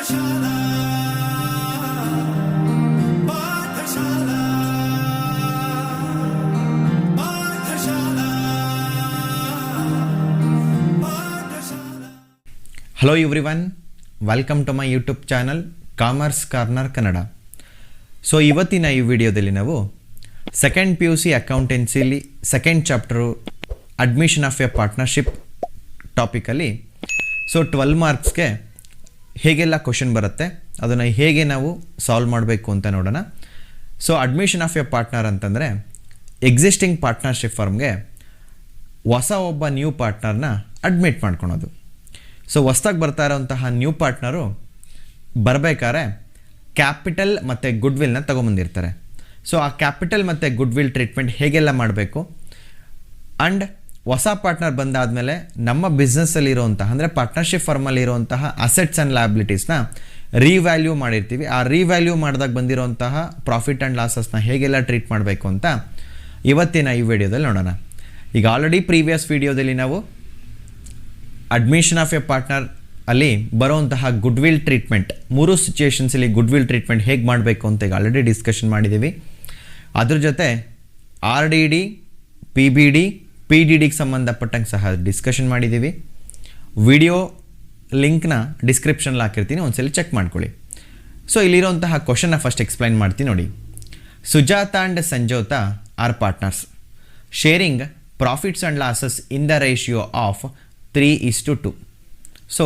ಪಾಠಶಾಲಾ ಪಾಠಶಾಲಾ ಪಾಠಶಾಲಾ ಪಾಠಶಾಲಾ. Hello everyone, welcome to my YouTube channel commerce corner Kannada. So ಇವತ್ತಿನ ಈ ವಿಡಿಯೋದಲ್ಲಿ ನಾವು ಸೆಕೆಂಡ್ PUC ಅಕೌಂಟೆನ್ಸಿಲಿ second chapter admission of a partnership ಟಾಪಿಕಲ್ಲಿ ಸೊ 12 ಮಾರ್ಕ್ಸ್ಗೆ ಹೇಗೆಲ್ಲ ಕ್ವಶನ್ ಬರುತ್ತೆ, ಅದನ್ನು ಹೇಗೆ ನಾವು ಸಾಲ್ವ್ ಮಾಡಬೇಕು ಅಂತ ನೋಡೋಣ. So admission of a partner ಅಂತಂದರೆ ಎಕ್ಸಿಸ್ಟಿಂಗ್ ಪಾರ್ಟ್ನರ್ಶಿಪ್ ಫರ್ಮ್ಗೆ ಹೊಸ ಒಬ್ಬ ನ್ಯೂ ಪಾರ್ಟ್ನರ್ನ ಅಡ್ಮಿಟ್ ಮಾಡ್ಕೊಳೋದು. ಸೊ ಹೊಸ್ದಾಗಿ ಬರ್ತಾ ಇರೋಂತಹ ನ್ಯೂ ಪಾರ್ಟ್ನರು ಬರಬೇಕಾದ್ರೆ ಕ್ಯಾಪಿಟಲ್ ಮತ್ತು ಗುಡ್ ವಿಲ್ನ ತೊಗೊಂಬಂದಿರ್ತಾರೆ. ಸೊ ಆ ಕ್ಯಾಪಿಟಲ್ ಮತ್ತು ಗುಡ್ ವಿಲ್ ಟ್ರೀಟ್ಮೆಂಟ್ ಹೇಗೆಲ್ಲ ಮಾಡಬೇಕು, ಆ್ಯಂಡ್ ಹೊಸ ಪಾರ್ಟ್ನರ್ ಬಂದಾದಮೇಲೆ ನಮ್ಮ ಬಿಸ್ನೆಸ್ಸಲ್ಲಿರುವಂತಹ ಅಂದರೆ ಪಾರ್ಟ್ನರ್ಶಿಪ್ ಫರ್ಮಲ್ಲಿರುವಂತಹ ಅಸೆಟ್ಸ್ ಆ್ಯಂಡ್ ಲಯಬಿಲಿಟೀಸ್ನ ರೀವ್ಯಾಲ್ಯೂ ಮಾಡಿರ್ತೀವಿ. ಆ ರೀವ್ಯಾಲ್ಯೂ ಮಾಡಿದಾಗ ಬಂದಿರೋಂತಹ ಪ್ರಾಫಿಟ್ ಆ್ಯಂಡ್ ಲಾಸಸ್ನ ಹೇಗೆಲ್ಲ ಟ್ರೀಟ್ ಮಾಡಬೇಕು ಅಂತ ಇವತ್ತಿನ ಈ ವಿಡಿಯೋದಲ್ಲಿ ನೋಡೋಣ. ಈಗ ಆಲ್ರೆಡಿ ಪ್ರೀವಿಯಸ್ ವಿಡಿಯೋದಲ್ಲಿ ನಾವು ಅಡ್ಮಿಷನ್ ಆಫ್ ಎ ಪಾರ್ಟ್ನರ್ ಅಲ್ಲಿ ಬರೋಂತಹ ಗುಡ್ ವಿಲ್ ಟ್ರೀಟ್ಮೆಂಟ್, 3 ಸಿಚುಯೇಷನ್ಸಲ್ಲಿ ಗುಡ್ ವಿಲ್ ಟ್ರೀಟ್ಮೆಂಟ್ ಹೇಗೆ ಮಾಡಬೇಕು ಅಂತ ಈಗ ಆಲ್ರೆಡಿ ಡಿಸ್ಕಷನ್ ಮಾಡಿದ್ದೀವಿ. ಅದ್ರ ಜೊತೆ RDD, PBD, PDDಗೆ ಸಂಬಂಧಪಟ್ಟಂಗೆ ಸಹ ಡಿಸ್ಕಷನ್ ಮಾಡಿದ್ದೀವಿ. ವಿಡಿಯೋ ಲಿಂಕ್ನ ಡಿಸ್ಕ್ರಿಪ್ಷನಲ್ಲಿ ಹಾಕಿರ್ತೀನಿ, ಒಂದ್ಸಲಿ ಚೆಕ್ ಮಾಡ್ಕೊಳ್ಳಿ. ಸೊ ಇಲ್ಲಿರೋಂತಹ ಕ್ವಶನ್ನ ಫಸ್ಟ್ ಎಕ್ಸ್ಪ್ಲೈನ್ ಮಾಡ್ತೀನಿ ನೋಡಿ. Sujatha and Sanjota are partners sharing profits and losses in the ratio of 3:2. So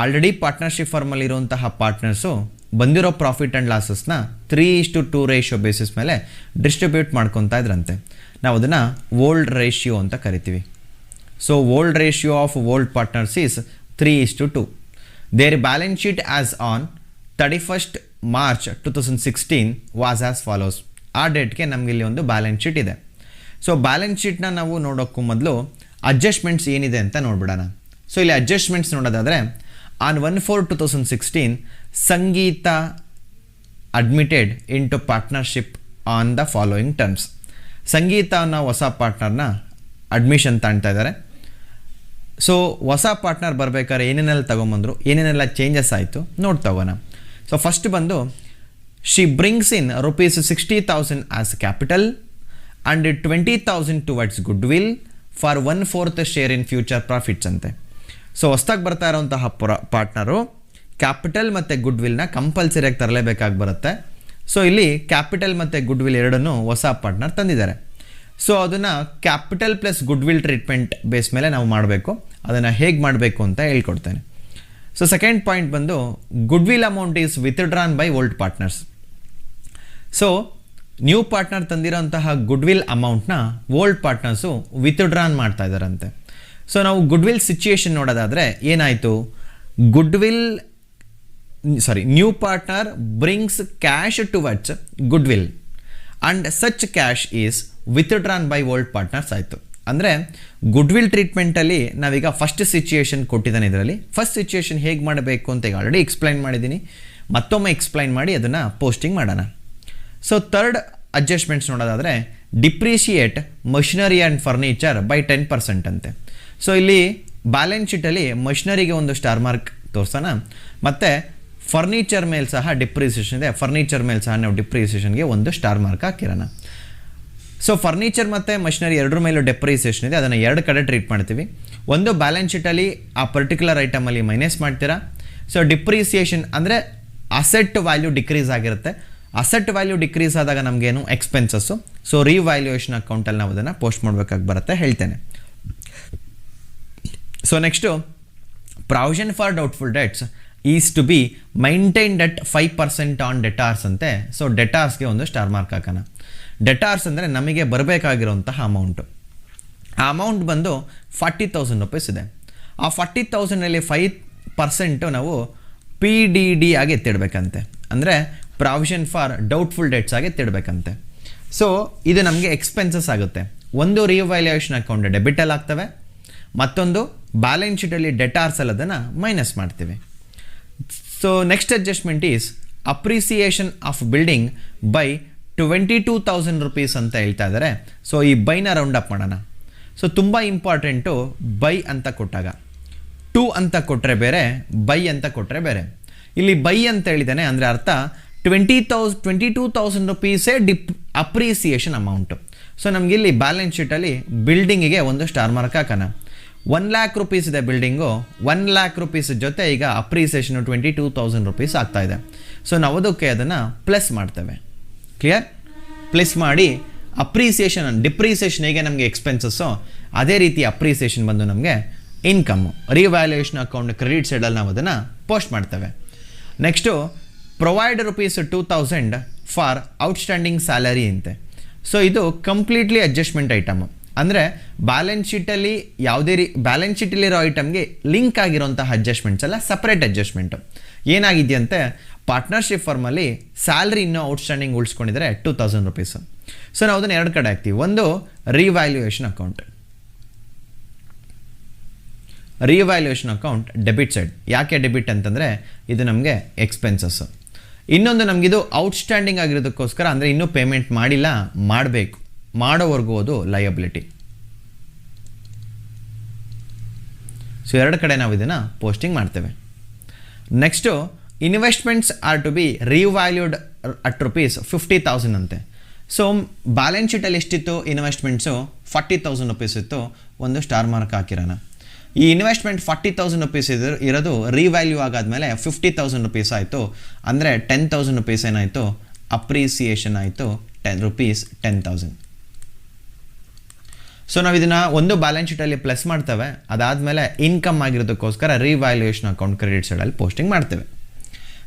already partnership ಫರ್ಮಲ್ಲಿರುವಂತಹ ಪಾರ್ಟ್ನರ್ಸು ಬಂದಿರೋ ಪ್ರಾಫಿಟ್ ಆ್ಯಂಡ್ ಲಾಸಸ್ನ 3:2 ರೇಷಿಯೋ ಬೇಸಿಸ್ ಮೇಲೆ ಡಿಸ್ಟ್ರಿಬ್ಯೂಟ್ ಮಾಡ್ಕೊತಾ ಇದ್ರಂತೆ. ನಾವು ಅದನ್ನು ಓಲ್ಡ್ ರೇಷಿಯೋ ಅಂತ ಕರಿತೀವಿ. So old ratio of old partners is 3:2. Their balance sheet as on 31st March 2016 was as follows. ಆ ಡೇಟ್ಗೆ ನಮಗೆ ಇಲ್ಲಿ ಒಂದು ಬ್ಯಾಲೆನ್ಸ್ ಶೀಟ್ ಇದೆ. ಸೊ ಬ್ಯಾಲೆನ್ಸ್ ಶೀಟ್ನ ನಾವು ನೋಡೋಕ್ಕೂ ಮೊದಲು ಅಡ್ಜಸ್ಟ್ಮೆಂಟ್ಸ್ ಏನಿದೆ ಅಂತ ನೋಡ್ಬಿಡೋಣ. ಸೊ ಇಲ್ಲಿ ಅಡ್ಜಸ್ಟ್ಮೆಂಟ್ಸ್ ನೋಡೋದಾದರೆ on 1/4/2016 Sangeetha admitted into partnership on the following terms. Sangeetha ಅನ್ನೋ ಹೊಸ ಪಾರ್ಟ್ನರ್ನ ಅಡ್ಮಿಷನ್ ತಾಣ್ತಾ ಇದ್ದಾರೆ. ಸೊ ಹೊಸ ಪಾರ್ಟ್ನರ್ ಬರಬೇಕಾದ್ರೆ ಏನೇನೆಲ್ಲ ತೊಗೊಂಬಂದರು, ಏನೇನೆಲ್ಲ ಚೇಂಜಸ್ ಆಯಿತು ನೋಡ್ತಾ ಹೋಗೋಣ. ಸೊ ಫಸ್ಟ್ ಬಂದು she brings in ₹60,000 as capital and 20,000 towards good will for 1/4 share in future profits ಅಂತೆ. ಸೊ ಹೊಸ್ದಾಗಿ ಬರ್ತಾ ಇರೋಂತಹ ಪಾರ್ಟ್ನರು ಕ್ಯಾಪಿಟಲ್ ಮತ್ತು ಗುಡ್ ವಿಲ್ನ ಕಂಪಲ್ಸರಿಯಾಗಿ ತರಲೇಬೇಕಾಗಿ ಬರುತ್ತೆ. ಸೊ ಇಲ್ಲಿ ಕ್ಯಾಪಿಟಲ್ ಮತ್ತು ಗುಡ್ ವಿಲ್ ಎರಡನ್ನೂ ಹೊಸ ಪಾರ್ಟ್ನರ್ ತಂದಿದ್ದಾರೆ. ಸೊ ಅದನ್ನು capital plus goodwill treatment base ಮೇಲೆ ನಾವು ಮಾಡಬೇಕು. ಅದನ್ನು ಹೇಗೆ ಮಾಡಬೇಕು ಅಂತ ಹೇಳ್ಕೊಡ್ತೇನೆ. ಸೊ ಸೆಕೆಂಡ್ ಪಾಯಿಂಟ್ ಬಂದು goodwill amount is withdrawn by old partners. So new partner ತಂದಿರೋಂತಹ ಗುಡ್ ವಿಲ್ ಅಮೌಂಟ್ನ ಓಲ್ಡ್ ಪಾರ್ಟ್ನರ್ಸು ವಿತ್ಡ್ರಾನ್ ಮಾಡ್ತಾ ಇದ್ದಾರಂತೆ. ಸೊ ನಾವು ಗುಡ್ ವಿಲ್ ಸಿಚುಯೇಷನ್ ನೋಡೋದಾದರೆ ಏನಾಯಿತು, new partner brings cash towards goodwill and such cash is withdrawn by old partners ಆಯಿತು. ಅಂದರೆ good will ಟ್ರೀಟ್ಮೆಂಟಲ್ಲಿ ನಾವೀಗ ಫಸ್ಟ್ ಸಿಚುಯೇಷನ್ ಕೊಟ್ಟಿದ್ದಾನೆ. ಇದರಲ್ಲಿ ಫಸ್ಟ್ ಸಿಚುಯೇಷನ್ ಹೇಗೆ ಮಾಡಬೇಕು ಅಂತ ಈಗ ಆಲ್ರೆಡಿ ಎಕ್ಸ್ಪ್ಲೈನ್ ಮಾಡಿದ್ದೀನಿ, ಮತ್ತೊಮ್ಮೆ ಎಕ್ಸ್ಪ್ಲೈನ್ ಮಾಡಿ ಅದನ್ನು ಪೋಸ್ಟಿಂಗ್ ಮಾಡೋಣ. ಸೊ ಥರ್ಡ್ ಅಡ್ಜಸ್ಟ್ಮೆಂಟ್ಸ್ ನೋಡೋದಾದರೆ depreciate machinery and furniture by 10% ಅಂತೆ. ಸೊ ಇಲ್ಲಿ ಬ್ಯಾಲೆನ್ಸ್ ಶೀಟಲ್ಲಿ ಮಷಿನರಿಗೆ ಒಂದು ಸ್ಟಾರ್ ಮಾರ್ಕ್ ತೋರಿಸೋಣ, ಮತ್ತು ಫರ್ನಿಚರ್ ಮೇಲೆ ಸಹ ಡಿಪ್ರಿಸಿಯೇಷನ್ ಇದೆ. ಫರ್ನಿಚರ್ ಮೇಲೆ ಸಹ ನಾವು ಡಿಪ್ರಿಸಿಯೇಷನ್ಗೆ ಒಂದು ಸ್ಟಾರ್ ಮಾರ್ಕ್ ಹಾಕಿರೋಣ. ಸೊ ಫರ್ನಿಚರ್ ಮತ್ತು ಮಷಿನರಿ ಎರಡರ ಮೇಲೂ ಡೆಪ್ರಿಸಿಯೇಷನ್ ಇದೆ, ಅದನ್ನು ಎರಡು ಕಡೆ ಟ್ರೀಟ್ ಮಾಡ್ತೀವಿ. ಒಂದು ಬ್ಯಾಲೆನ್ಸ್ ಶೀಟಲ್ಲಿ ಆ ಪರ್ಟಿಕ್ಯುಲರ್ ಐಟಮಲ್ಲಿ ಮೈನಸ್ ಮಾಡ್ತೀರಾ. ಸೊ ಡಿಪ್ರಿಸಿಯೇಷನ್ ಅಂದರೆ ಅಸೆಟ್ ವ್ಯಾಲ್ಯೂ ಡಿಕ್ರೀಸ್ ಆಗಿರುತ್ತೆ. ಅಸೆಟ್ ವ್ಯಾಲ್ಯೂ ಡಿಕ್ರೀಸ್ ಆದಾಗ ನಮಗೇನು ಎಕ್ಸ್ಪೆನ್ಸಸ್ಸು. ಸೊ ರಿವ್ಯಾಲ್ಯೂಯೇಷನ್ ಅಕೌಂಟಲ್ಲಿ ನಾವು ಅದನ್ನು ಪೋಸ್ಟ್ ಮಾಡಬೇಕಾಗಿ ಬರುತ್ತೆ, ಹೇಳ್ತೇನೆ. So next provision for doubtful debts is to be maintained at 5% on debtors ಅಂತೆ. ಸೊ ಡೆಟಾರ್ಸ್ಗೆ ಒಂದು ಸ್ಟಾರ್ ಮಾರ್ಕ್ ಹಾಕೋಣ. ಡೆಟಾರ್ಸ್ ಅಂದರೆ ನಮಗೆ ಬರಬೇಕಾಗಿರೋಂತಹ ಅಮೌಂಟು. ಆ ಅಮೌಂಟ್ ಬಂದು ₹40,000 ಇದೆ. ಆ 40,000ನಲ್ಲಿ 5% ನಾವು PDD ಆಗಿ ಎತ್ತಿಡಬೇಕಂತೆ, ಅಂದರೆ ಪ್ರಾವಿಷನ್ ಫಾರ್ ಡೌಟ್ಫುಲ್ ಡೆಟ್ಸ್ ಆಗಿ ಎತ್ತಿಡಬೇಕಂತೆ. ಸೊ ಇದು ನಮಗೆ ಎಕ್ಸ್ಪೆನ್ಸಸ್ ಆಗುತ್ತೆ. ಒಂದು ರಿವ್ಯಾಲ್ಯೂಯೇಷನ್ ಅಕೌಂಟ್ ಡೆಬಿಟಲ್ಲಿ ಆಗ್ತವೆ, ಮತ್ತೊಂದು ಬ್ಯಾಲೆನ್ಸ್ ಶೀಟಲ್ಲಿ ಡೆಟಾರ್ಸ್ ಅದನ್ನು ಮೈನಸ್ ಮಾಡ್ತೀವಿ. So next adjustment is appreciation of building by ₹22,000 ಅಂತ ಹೇಳ್ತಾ ಇದ್ದಾರೆ. ಸೊ ಈ ಬೈನ ರೌಂಡ್ ಅಪ್ ಮಾಡೋಣ. ಸೊ ತುಂಬ ಇಂಪಾರ್ಟೆಂಟು ಬೈ ಅಂತ ಕೊಟ್ಟಾಗ, ಟು ಅಂತ ಕೊಟ್ಟರೆ ಬೇರೆ, ಬೈ ಅಂತ ಕೊಟ್ಟರೆ ಬೇರೆ. ಇಲ್ಲಿ ಬೈ ಅಂತ ಹೇಳಿದ್ದಾನೆ ಅಂದರೆ ಅರ್ಥ 22,000 ರುಪೀಸೇ ಅಪ್ರಿಸಿಯೇಷನ್ ಅಮೌಂಟು. ಸೊ ನಮಗೆ ಇಲ್ಲಿ ಬ್ಯಾಲೆನ್ಸ್ ಶೀಟಲ್ಲಿ ಬಿಲ್ಡಿಂಗಿಗೆ ಒಂದು ಸ್ಟಾರ್ ಮಾರ್ಕ್ ಹಾಕೋಣ. 1,00,000 ರುಪೀಸ್ ಇದೆ ಬಿಲ್ಡಿಂಗು, 1,00,000 ರುಪೀಸ್ ಜೊತೆ ಈಗ ಅಪ್ರಿಸಿಯೇಷನು 22,000 ರುಪೀಸ್ ಆಗ್ತಾ ಇದೆ. ಸೊ ನಾವು ಅದಕ್ಕೆ ಅದನ್ನು ಪ್ಲಸ್ ಮಾಡ್ತೇವೆ. ಕ್ಲಿಯರ್? ಪ್ಲಸ್ ಮಾಡಿ ಅಪ್ರಿಸಿಯೇಷನ್, ಡಿಪ್ರಿಸಿಯೇಷನ್ ಹೇಗೆ ನಮಗೆ ಎಕ್ಸ್ಪೆನ್ಸಸ್ಸು ಅದೇ ರೀತಿ ಅಪ್ರಿಸಿಯೇಷನ್ ಬಂದು ನಮಗೆ ಇನ್ಕಮ್ಮು. ರಿವ್ಯಾಲ್ಯೂಯೇಷನ್ ಅಕೌಂಟ್ ಕ್ರೆಡಿಟ್ ಸೈಡಲ್ಲಿ ನಾವು ಅದನ್ನು ಪೋಸ್ಟ್ ಮಾಡ್ತೇವೆ. Next provide rupees 2,000 for outstanding salary ಅಂತೆ. ಸೊ ಇದು ಕಂಪ್ಲೀಟ್ಲಿ ಅಡ್ಜಸ್ಟ್ಮೆಂಟ್ ಐಟಮು. ಅಂದರೆ ಬ್ಯಾಲೆನ್ಸ್ ಶೀಟಲ್ಲಿ ಯಾವುದೇ ಬ್ಯಾಲೆನ್ಸ್ ಶೀಟಲ್ಲಿರೋ ಐಟಮ್ಗೆ ಲಿಂಕ್ ಆಗಿರೋಂತಹ ಅಡ್ಜಸ್ಟ್ಮೆಂಟ್ಸ್ ಎಲ್ಲ ಸಪ್ರೇಟ್ ಅಡ್ಜಸ್ಟ್ಮೆಂಟು. ಏನಾಗಿದೆಯಂತೆ, ಪಾರ್ಟ್ನರ್ಶಿಪ್ ಫರ್ಮಲ್ಲಿ ಸ್ಯಾಲ್ರಿ ಇನ್ನೂ ಔಟ್ಸ್ಟ್ಯಾಂಡಿಂಗ್ ಉಳಿಸ್ಕೊಂಡಿದ್ದಾರೆ 2,000 ರುಪೀಸು. ಸೊ ನಾವು ಅದನ್ನು ಎರಡು ಕಡೆ ಹಾಕ್ತೀವಿ. ಒಂದು revaluation account, revaluation account debit side. ಯಾಕೆ ಡೆಬಿಟ್ ಅಂತಂದರೆ ಇದು ನಮಗೆ ಎಕ್ಸ್ಪೆನ್ಸಸ್ಸು. ಇನ್ನೊಂದು ನಮಗಿದು ಔಟ್ಸ್ಟ್ಯಾಂಡಿಂಗ್ ಆಗಿರೋದಕ್ಕೋಸ್ಕರ, ಅಂದರೆ ಇನ್ನೂ ಪೇಮೆಂಟ್ ಮಾಡಿಲ್ಲ, ಮಾಡಬೇಕು, ಮಾಡೋವರೆಗೂ ಅದು ಲಯಬಿಲಿಟಿ. ಸೊ ಎರಡು ಕಡೆ ನಾವು ಇದನ್ನು ಪೋಸ್ಟಿಂಗ್ ಮಾಡ್ತೇವೆ. Next investments are to be revalued at rupees 50,000 ಅಂತೆ. ಸೊ ಬ್ಯಾಲೆನ್ಸ್ ಶೀಟಲ್ಲಿ ಎಷ್ಟಿತ್ತು ಇನ್ವೆಸ್ಟ್ಮೆಂಟ್ಸು? 40,000 ರುಪೀಸ್ ಇತ್ತು. ಒಂದು ಸ್ಟಾರ್ ಮಾರ್ಕ್ ಹಾಕಿರೋಣ. ಈ ಇನ್ವೆಸ್ಟ್ಮೆಂಟ್ 40,000 ರುಪೀಸ್ ಇರೋದು ರಿವ್ಯಾಲ್ಯೂ ಆಗಾದ್ಮೇಲೆ 50,000 ರುಪೀಸ್ ಆಯಿತು. ಅಂದರೆ 10,000 ರುಪೀಸ್ ಏನಾಯಿತು, ಅಪ್ರಿಸಿಯೇಷನ್ ಆಯಿತು ₹10,000. ಸೊ ನಾವು ಇದನ್ನು ಒಂದು ಬ್ಯಾಲೆನ್ಸ್ ಶೀಟಲ್ಲಿ ಪ್ಲಸ್ ಮಾಡ್ತೇವೆ. ಅದಾದಮೇಲೆ ಇನ್ಕಮ್ ಆಗಿರೋದಕ್ಕೋಸ್ಕರ ರಿವ್ಯಾಲ್ಯೂಯೇಷನ್ ಅಕೌಂಟ್ ಕ್ರೆಡಿಟ್ ಸೈಡಲ್ಲಿ ಪೋಸ್ಟಿಂಗ್ ಮಾಡ್ತೇವೆ.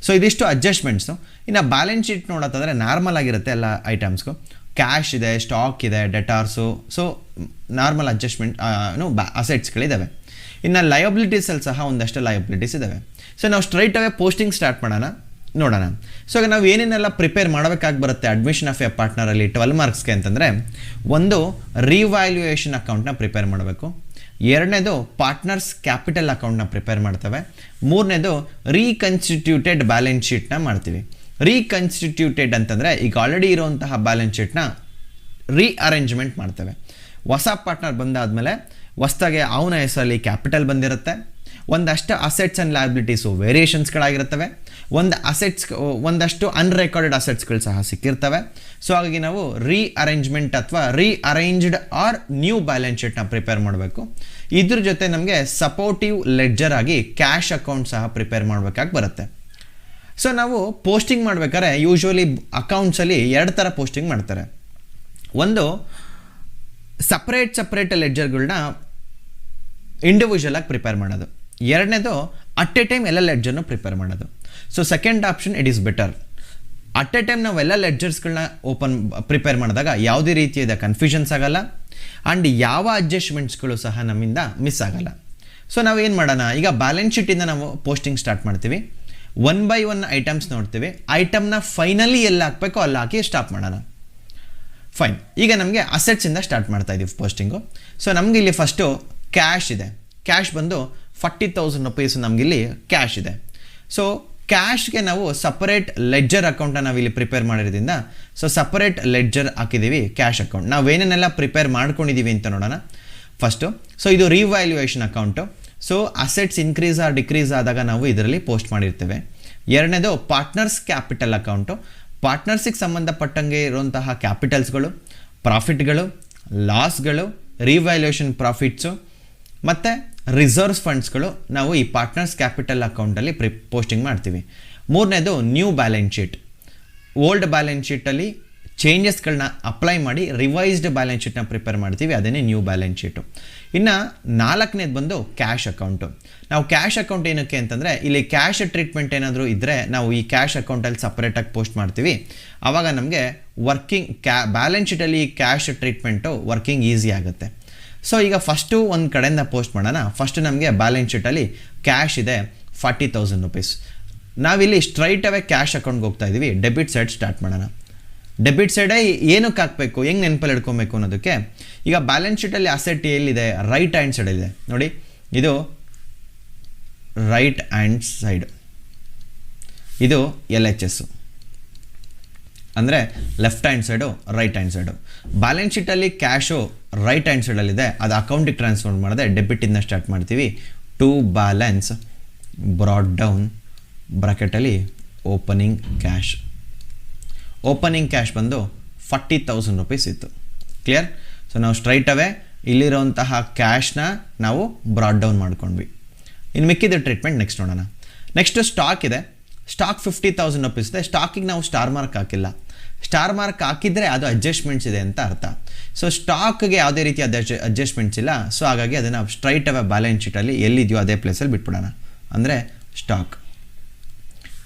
ಸೊ ಇದಿಷ್ಟು ಅಡ್ಜಸ್ಟ್ಮೆಂಟ್ಸು. ಇನ್ನು ಬ್ಯಾಲೆನ್ಸ್ ಶೀಟ್ ನೋಡೋದಾದರೆ ನಾರ್ಮಲ್ ಆಗಿರುತ್ತೆ ಎಲ್ಲ ಐಟಮ್ಸ್ಗೂ. ಕ್ಯಾಶ್ ಇದೆ, ಸ್ಟಾಕ್ ಇದೆ, ಡೆಟಾರ್ಸು. ಸೊ ನಾರ್ಮಲ್ ಅಡ್ಜಸ್ಟ್ಮೆಂಟ್ ಅಸೆಟ್ಸ್ಗಳಿದ್ದಾವೆ. ಇನ್ನು ಲಯಬಿಲಿಟೀಸಲ್ಲಿ ಸಹ ಒಂದಷ್ಟು ಲಯಬಿಲಿಟೀಸ್ ಇದ್ದಾವೆ. ಸೊ ನಾವು ಸ್ಟ್ರೈಟ್ ಅವೇ ಪೋಸ್ಟಿಂಗ್ ಸ್ಟಾರ್ಟ್ ನೋಡೋಣ. ಸೊ ಈಗ ನಾವು ಏನೇನೆಲ್ಲ ಪ್ರಿಪೇರ್ ಮಾಡಬೇಕಾಗಿ ಬರುತ್ತೆ ಅಡ್ಮಿಷನ್ ಆಫ್ ಎ ಪಾರ್ಟ್ನರಲ್ಲಿ 12 ಮಾರ್ಕ್ಸ್ಗೆ ಅಂತಂದರೆ, ಒಂದು ರಿವ್ಯಾಲ್ಯೂಯೇಷನ್ ಅಕೌಂಟ್ನ ಪ್ರಿಪೇರ್ ಮಾಡಬೇಕು. ಎರಡನೇದು ಪಾರ್ಟ್ನರ್ಸ್ ಕ್ಯಾಪಿಟಲ್ ಅಕೌಂಟ್ನ ಪ್ರಿಪೇರ್ ಮಾಡ್ತೇವೆ. ಮೂರನೇದು ರೀಕನ್ಸ್ಟಿಟ್ಯೂಟೆಡ್ ಬ್ಯಾಲೆನ್ಸ್ ಶೀಟ್ನ ಮಾಡ್ತೀವಿ. ರೀಕನ್ಸ್ಟಿಟ್ಯೂಟೆಡ್ ಅಂತಂದರೆ ಈಗ ಆಲ್ರೆಡಿ ಇರುವಂತಹ ಬ್ಯಾಲೆನ್ಸ್ ಶೀಟ್ನ ರೀಅರೇಂಜ್ಮೆಂಟ್ ಮಾಡ್ತೇವೆ. ಹೊಸ ಪಾರ್ಟ್ನರ್ ಬಂದಾದಮೇಲೆ ಹೊಸದಾಗೆ ಅವನ ಹೆಸರಲ್ಲಿ ಕ್ಯಾಪಿಟಲ್ ಬಂದಿರುತ್ತೆ. ಒಂದಷ್ಟು ಅಸೆಟ್ಸ್ ಆ್ಯಂಡ್ ಲಯಬಿಲಿಟೀಸು ವೇರಿಯೇಷನ್ಸ್ಗಳಾಗಿರ್ತವೆ. ಒಂದಷ್ಟು ಅನ್ರೆಕಾರ್ಡೆಡ್ ಅಸೆಟ್ಸ್ಗಳು ಸಹ ಸಿಕ್ಕಿರ್ತವೆ. ಸೊ ಹಾಗಾಗಿ ನಾವು ರೀಅರೇಂಜ್ಮೆಂಟ್ ಅಥವಾ ರೀಅರೇಂಜ್ಡ್ ಆರ್ ನ್ಯೂ ಬ್ಯಾಲೆನ್ಸ್ ಶೀಟ್ನ ಪ್ರಿಪೇರ್ ಮಾಡಬೇಕು. ಇದ್ರ ಜೊತೆ ನಮಗೆ ಸಪೋರ್ಟಿವ್ ಲೆಡ್ಜರ್ ಆಗಿ ಕ್ಯಾಶ್ ಅಕೌಂಟ್ ಸಹ ಪ್ರಿಪೇರ್ ಮಾಡಬೇಕಾಗಿ ಬರುತ್ತೆ. ಸೊ ನಾವು ಪೋಸ್ಟಿಂಗ್ ಮಾಡ್ಬೇಕಾದ್ರೆ ಯೂಶ್ವಲಿ ಅಕೌಂಟ್ಸಲ್ಲಿ ಎರಡು ಥರ ಪೋಸ್ಟಿಂಗ್ ಮಾಡ್ತಾರೆ. ಒಂದು ಸಪ್ರೇಟ್ ಲೆಡ್ಜರ್ಗಳನ್ನ ಇಂಡಿವಿಜುವಲ್ ಆಗಿ ಪ್ರಿಪೇರ್ ಮಾಡೋದು. ಎರಡನೇದು ಅಟ್ ಎ ಟೈಮ್ ಎಲ್ಲ ಲೆಡ್ಜರ್ನ ಪ್ರಿಪೇರ್ ಮಾಡೋದು. So second option it is better. At A time ನಾವೆಲ್ಲ ಲೆಡ್ಜರ್ಸ್ಗಳನ್ನ ಪ್ರಿಪೇರ್ ಮಾಡಿದಾಗ ಯಾವುದೇ ರೀತಿಯಾದ ಕನ್ಫ್ಯೂಷನ್ಸ್ ಆಗಲ್ಲ ಆ್ಯಂಡ್ ಯಾವ ಅಡ್ಜಸ್ಟ್ಮೆಂಟ್ಸ್ಗಳು ಸಹ ನಮ್ಮಿಂದ ಮಿಸ್ ಆಗಲ್ಲ. ಸೊ ನಾವೇನು ಮಾಡೋಣ, ಈಗ ಬ್ಯಾಲೆನ್ಸ್ ಶೀಟಿಂದ ನಾವು ಪೋಸ್ಟಿಂಗ್ ಸ್ಟಾರ್ಟ್ ಮಾಡ್ತೀವಿ. 1 by 1 ಐಟಮ್ಸ್ ನೋಡ್ತೀವಿ. ಐಟಮ್ನ ಫೈನಲಿ ಎಲ್ಲಿ ಹಾಕಬೇಕು ಅಲ್ಲಿ ಹಾಕಿ ಸ್ಟಾಪ್ ಮಾಡೋಣ. ಫೈನ್. ಈಗ ನಮಗೆ ಅಸೆಟ್ಸಿಂದ ಸ್ಟಾರ್ಟ್ ಮಾಡ್ತಾ ಇದ್ದೀವಿ ಪೋಸ್ಟಿಂಗು. ಸೊ ನಮಗೆ ಇಲ್ಲಿ ಫಸ್ಟು ಕ್ಯಾಶ್ ಇದೆ. ಕ್ಯಾಶ್ ಬಂದು 40,000 ರುಪೀಸ್ ನಮಗಿಲ್ಲಿ ಕ್ಯಾಶ್ ಇದೆ. ಸೊ ಕ್ಯಾಶ್ಗೆ ನಾವು ಸಪರೇಟ್ ಲೆಡ್ಜರ್ ಅಕೌಂಟನ್ನು ನಾವಿಲ್ಲಿ ಪ್ರಿಪೇರ್ ಮಾಡಿರೋದ್ರಿಂದ ಸೊ ಸಪರೇಟ್ ಲೆಡ್ಜರ್ ಹಾಕಿದ್ದೀವಿ ಕ್ಯಾಶ್ ಅಕೌಂಟ್. ನಾವೇನೇನೆಲ್ಲ ಪ್ರಿಪೇರ್ ಮಾಡ್ಕೊಂಡಿದ್ದೀವಿ ಅಂತ ನೋಡೋಣ. ಫಸ್ಟು ಸೊ ಇದು revaluation account. So assets increase R decrease ಆದಾಗ ನಾವು ಇದರಲ್ಲಿ ಪೋಸ್ಟ್ ಮಾಡಿರ್ತೇವೆ. ಎರಡನೇದು ಪಾರ್ಟ್ನರ್ಸ್ ಕ್ಯಾಪಿಟಲ್ ಅಕೌಂಟು. ಪಾರ್ಟ್ನರ್ಸಿಗೆ ಸಂಬಂಧಪಟ್ಟಂಗೆ ಇರುವಂತಹ ಕ್ಯಾಪಿಟಲ್ಸ್ಗಳು, ಪ್ರಾಫಿಟ್ಗಳು, ಲಾಸ್ಗಳು, ರಿವ್ಯಾಲ್ಯೂಯೇಷನ್ ಪ್ರಾಫಿಟ್ಸು ಮತ್ತು ರಿಸರ್ವ್ಸ್ ಫಂಡ್ಸ್ಗಳು ನಾವು ಈ ಪಾರ್ಟ್ನರ್ಸ್ ಕ್ಯಾಪಿಟಲ್ ಅಕೌಂಟಲ್ಲಿ ಪೋಸ್ಟಿಂಗ್ ಮಾಡ್ತೀವಿ. ಮೂರನೇದು new balance sheet. Old balance ಶೀಟಲ್ಲಿ ಚೇಂಜಸ್ಗಳನ್ನ ಅಪ್ಲೈ ಮಾಡಿ ರಿವೈಸ್ಡ್ ಬ್ಯಾಲೆನ್ಸ್ ಶೀಟ್ನ ಪ್ರಿಪೇರ್ ಮಾಡ್ತೀವಿ, ಅದನ್ನೇ ನ್ಯೂ ಬ್ಯಾಲೆನ್ಸ್ ಶೀಟು. ಇನ್ನು ನಾಲ್ಕನೇದು ಬಂದು ಕ್ಯಾಶ್ ಅಕೌಂಟು. ನಾವು ಕ್ಯಾಶ್ ಅಕೌಂಟ್ ಏನಕ್ಕೆ ಅಂತಂದರೆ ಇಲ್ಲಿ ಕ್ಯಾಶ್ ಟ್ರೀಟ್ಮೆಂಟ್ ಏನಾದರೂ ಇದ್ದರೆ ನಾವು ಈ ಕ್ಯಾಶ್ ಅಕೌಂಟಲ್ಲಿ ಸಪ್ರೇಟಾಗಿ ಪೋಸ್ಟ್ ಮಾಡ್ತೀವಿ. ಆವಾಗ ನಮಗೆ ಬ್ಯಾಲೆನ್ಸ್ ಶೀಟಲ್ಲಿ ಕ್ಯಾಶ್ ಟ್ರೀಟ್ಮೆಂಟು ವರ್ಕಿಂಗ್ ಈಸಿ ಆಗುತ್ತೆ. ಸೊ ಈಗ ಫಸ್ಟು ಒಂದು ಕಡೆಯಿಂದ ಪೋಸ್ಟ್ ಮಾಡೋಣ. ಫಸ್ಟು ನಮಗೆ ಬ್ಯಾಲೆನ್ಸ್ ಶೀಟಲ್ಲಿ ಕ್ಯಾಶ್ ಇದೆ 40,000 ರುಪೀಸ್. ನಾವಿಲ್ಲಿ ಸ್ಟ್ರೈಟ್ ಅವೇ ಕ್ಯಾಶ್ ಅಕೌಂಟ್ಗೆ ಹೋಗ್ತಾ ಇದ್ದೀವಿ. ಡೆಬಿಟ್ ಸೈಡ್ ಸ್ಟಾರ್ಟ್ ಮಾಡೋಣ. ಡೆಬಿಟ್ ಸೈಡೇ ಏನಕ್ಕೆ ಹಾಕಬೇಕು, ಹೆಂಗೆ ನೆನಪಲ್ಲಿ ಇಟ್ಕೊಬೇಕು ಅನ್ನೋದಕ್ಕೆ, ಈಗ ಬ್ಯಾಲೆನ್ಸ್ ಶೀಟಲ್ಲಿ ಅಸೆಟ್ ಎಲ್ಲಿದೆ, ರೈಟ್ ಹ್ಯಾಂಡ್ ಸೈಡಲ್ಲಿದೆ ನೋಡಿ. ಇದು ರೈಟ್ ಹ್ಯಾಂಡ್ ಸೈಡ್, ಇದು LHS ಅಂದರೆ left hand side, right hand side. Balance ಶೀಟಲ್ಲಿ ಕ್ಯಾಶು ರೈಟ್ ಹ್ಯಾಂಡ್ ಸೈಡಲ್ಲಿದೆ, ಅದು ಅಕೌಂಟಿಗೆ ಟ್ರಾನ್ಸ್ಫರ್ ಮಾಡಿದೆ ಡೆಬಿಟಿಂದ ಸ್ಟಾರ್ಟ್ ಮಾಡ್ತೀವಿ. ಟು ಬ್ಯಾಲೆನ್ಸ್ ಬ್ರಾಡ್ ಡೌನ್ ಬ್ರಾಕೆಟಲ್ಲಿ ಓಪನಿಂಗ್ ಕ್ಯಾಶ್. ಓಪನಿಂಗ್ ಕ್ಯಾಶ್ ಬಂದು 40,000 ರೂಪೀಸ್ ಇತ್ತು. ಕ್ಲಿಯರ್? ಸೊ ನಾವು ಸ್ಟ್ರೈಟ್ ಅವೇ ಇಲ್ಲಿರೋಂತಹ ಕ್ಯಾಶ್ನ ನಾವು ಬ್ರಾಡ್ ಡೌನ್ ಮಾಡ್ಕೊಂಡ್ವಿ. ಇನ್ನು ಮಿಕ್ಕಿದ ಟ್ರೀಟ್ಮೆಂಟ್ ನೆಕ್ಸ್ಟ್ ನೋಡೋಣ. ನೆಕ್ಸ್ಟು ಸ್ಟಾಕ್ ಇದೆ. ಸ್ಟಾಕ್ 50,000 ರೂಪೀಸ್ ಇದೆ. ಸ್ಟಾಕಿಗೆ ನಾವು ಸ್ಟಾರ್ ಮಾರ್ಕ್ ಹಾಕಿಲ್ಲ. ಸ್ಟಾರ್ ಮಾರ್ಕ್ ಹಾಕಿದರೆ ಅದು ಅಡ್ಜಸ್ಟ್ಮೆಂಟ್ಸ್ ಇದೆ ಅಂತ ಅರ್ಥ. ಸೊ ಸ್ಟಾಕ್ಗೆ ಯಾವುದೇ ರೀತಿ ಅಡ್ಜಸ್ಟ್ಮೆಂಟ್ಸ್ ಇಲ್ಲ. ಸೊ ಹಾಗಾಗಿ ಅದನ್ನು ಸ್ಟ್ರೈಟ್ ಅವೇ ಬ್ಯಾಲೆನ್ಸ್ ಶೀಟಲ್ಲಿ ಎಲ್ಲಿದೆಯೋ ಅದೇ ಪ್ಲೇಸಲ್ಲಿ ಬಿಟ್ಬಿಡೋಣ. ಅಂದರೆ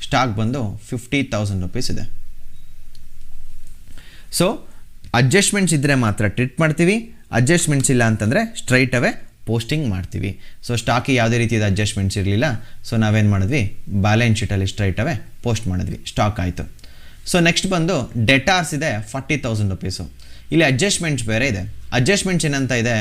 ಸ್ಟಾಕ್ ಬಂದು 50,000 ರೂಪೀಸ್ ಇದೆ. ಸೊ ಅಡ್ಜಸ್ಟ್ಮೆಂಟ್ಸ್ ಇದ್ದರೆ ಮಾತ್ರ ಟ್ರೀಟ್ ಮಾಡ್ತೀವಿ. ಅಡ್ಜಸ್ಟ್ಮೆಂಟ್ಸ್ ಇಲ್ಲ ಅಂತಂದರೆ ಸ್ಟ್ರೈಟ್ ಅವೇ ಪೋಸ್ಟಿಂಗ್ ಮಾಡ್ತೀವಿ. ಸೊ ಸ್ಟಾಕಿಗೆ ಯಾವುದೇ ರೀತಿಯ ಅಡ್ಜಸ್ಟ್ಮೆಂಟ್ಸ್ ಇರಲಿಲ್ಲ. ಸೊ ನಾವೇನು ಮಾಡಿದ್ವಿ, ಬ್ಯಾಲೆನ್ಸ್ ಶೀಟಲ್ಲಿ ಸ್ಟ್ರೈಟ್ ಅವೇ ಪೋಸ್ಟ್ ಮಾಡಿದ್ವಿ. ಸ್ಟಾಕ್ ಆಯಿತು. ಸೊ ನೆಕ್ಸ್ಟ್ ಬಂದು ಡೆಟಾರ್ಸ್ ಇದೆ 40,000 ರೂಪೀಸು. ಇಲ್ಲಿ ಅಡ್ಜಸ್ಟ್ಮೆಂಟ್ಸ್ ಬೇರೆ ಇದೆ. ಅಡ್ಜಸ್ಟ್ಮೆಂಟ್ಸ್ ಏನಂತ ಇದೆ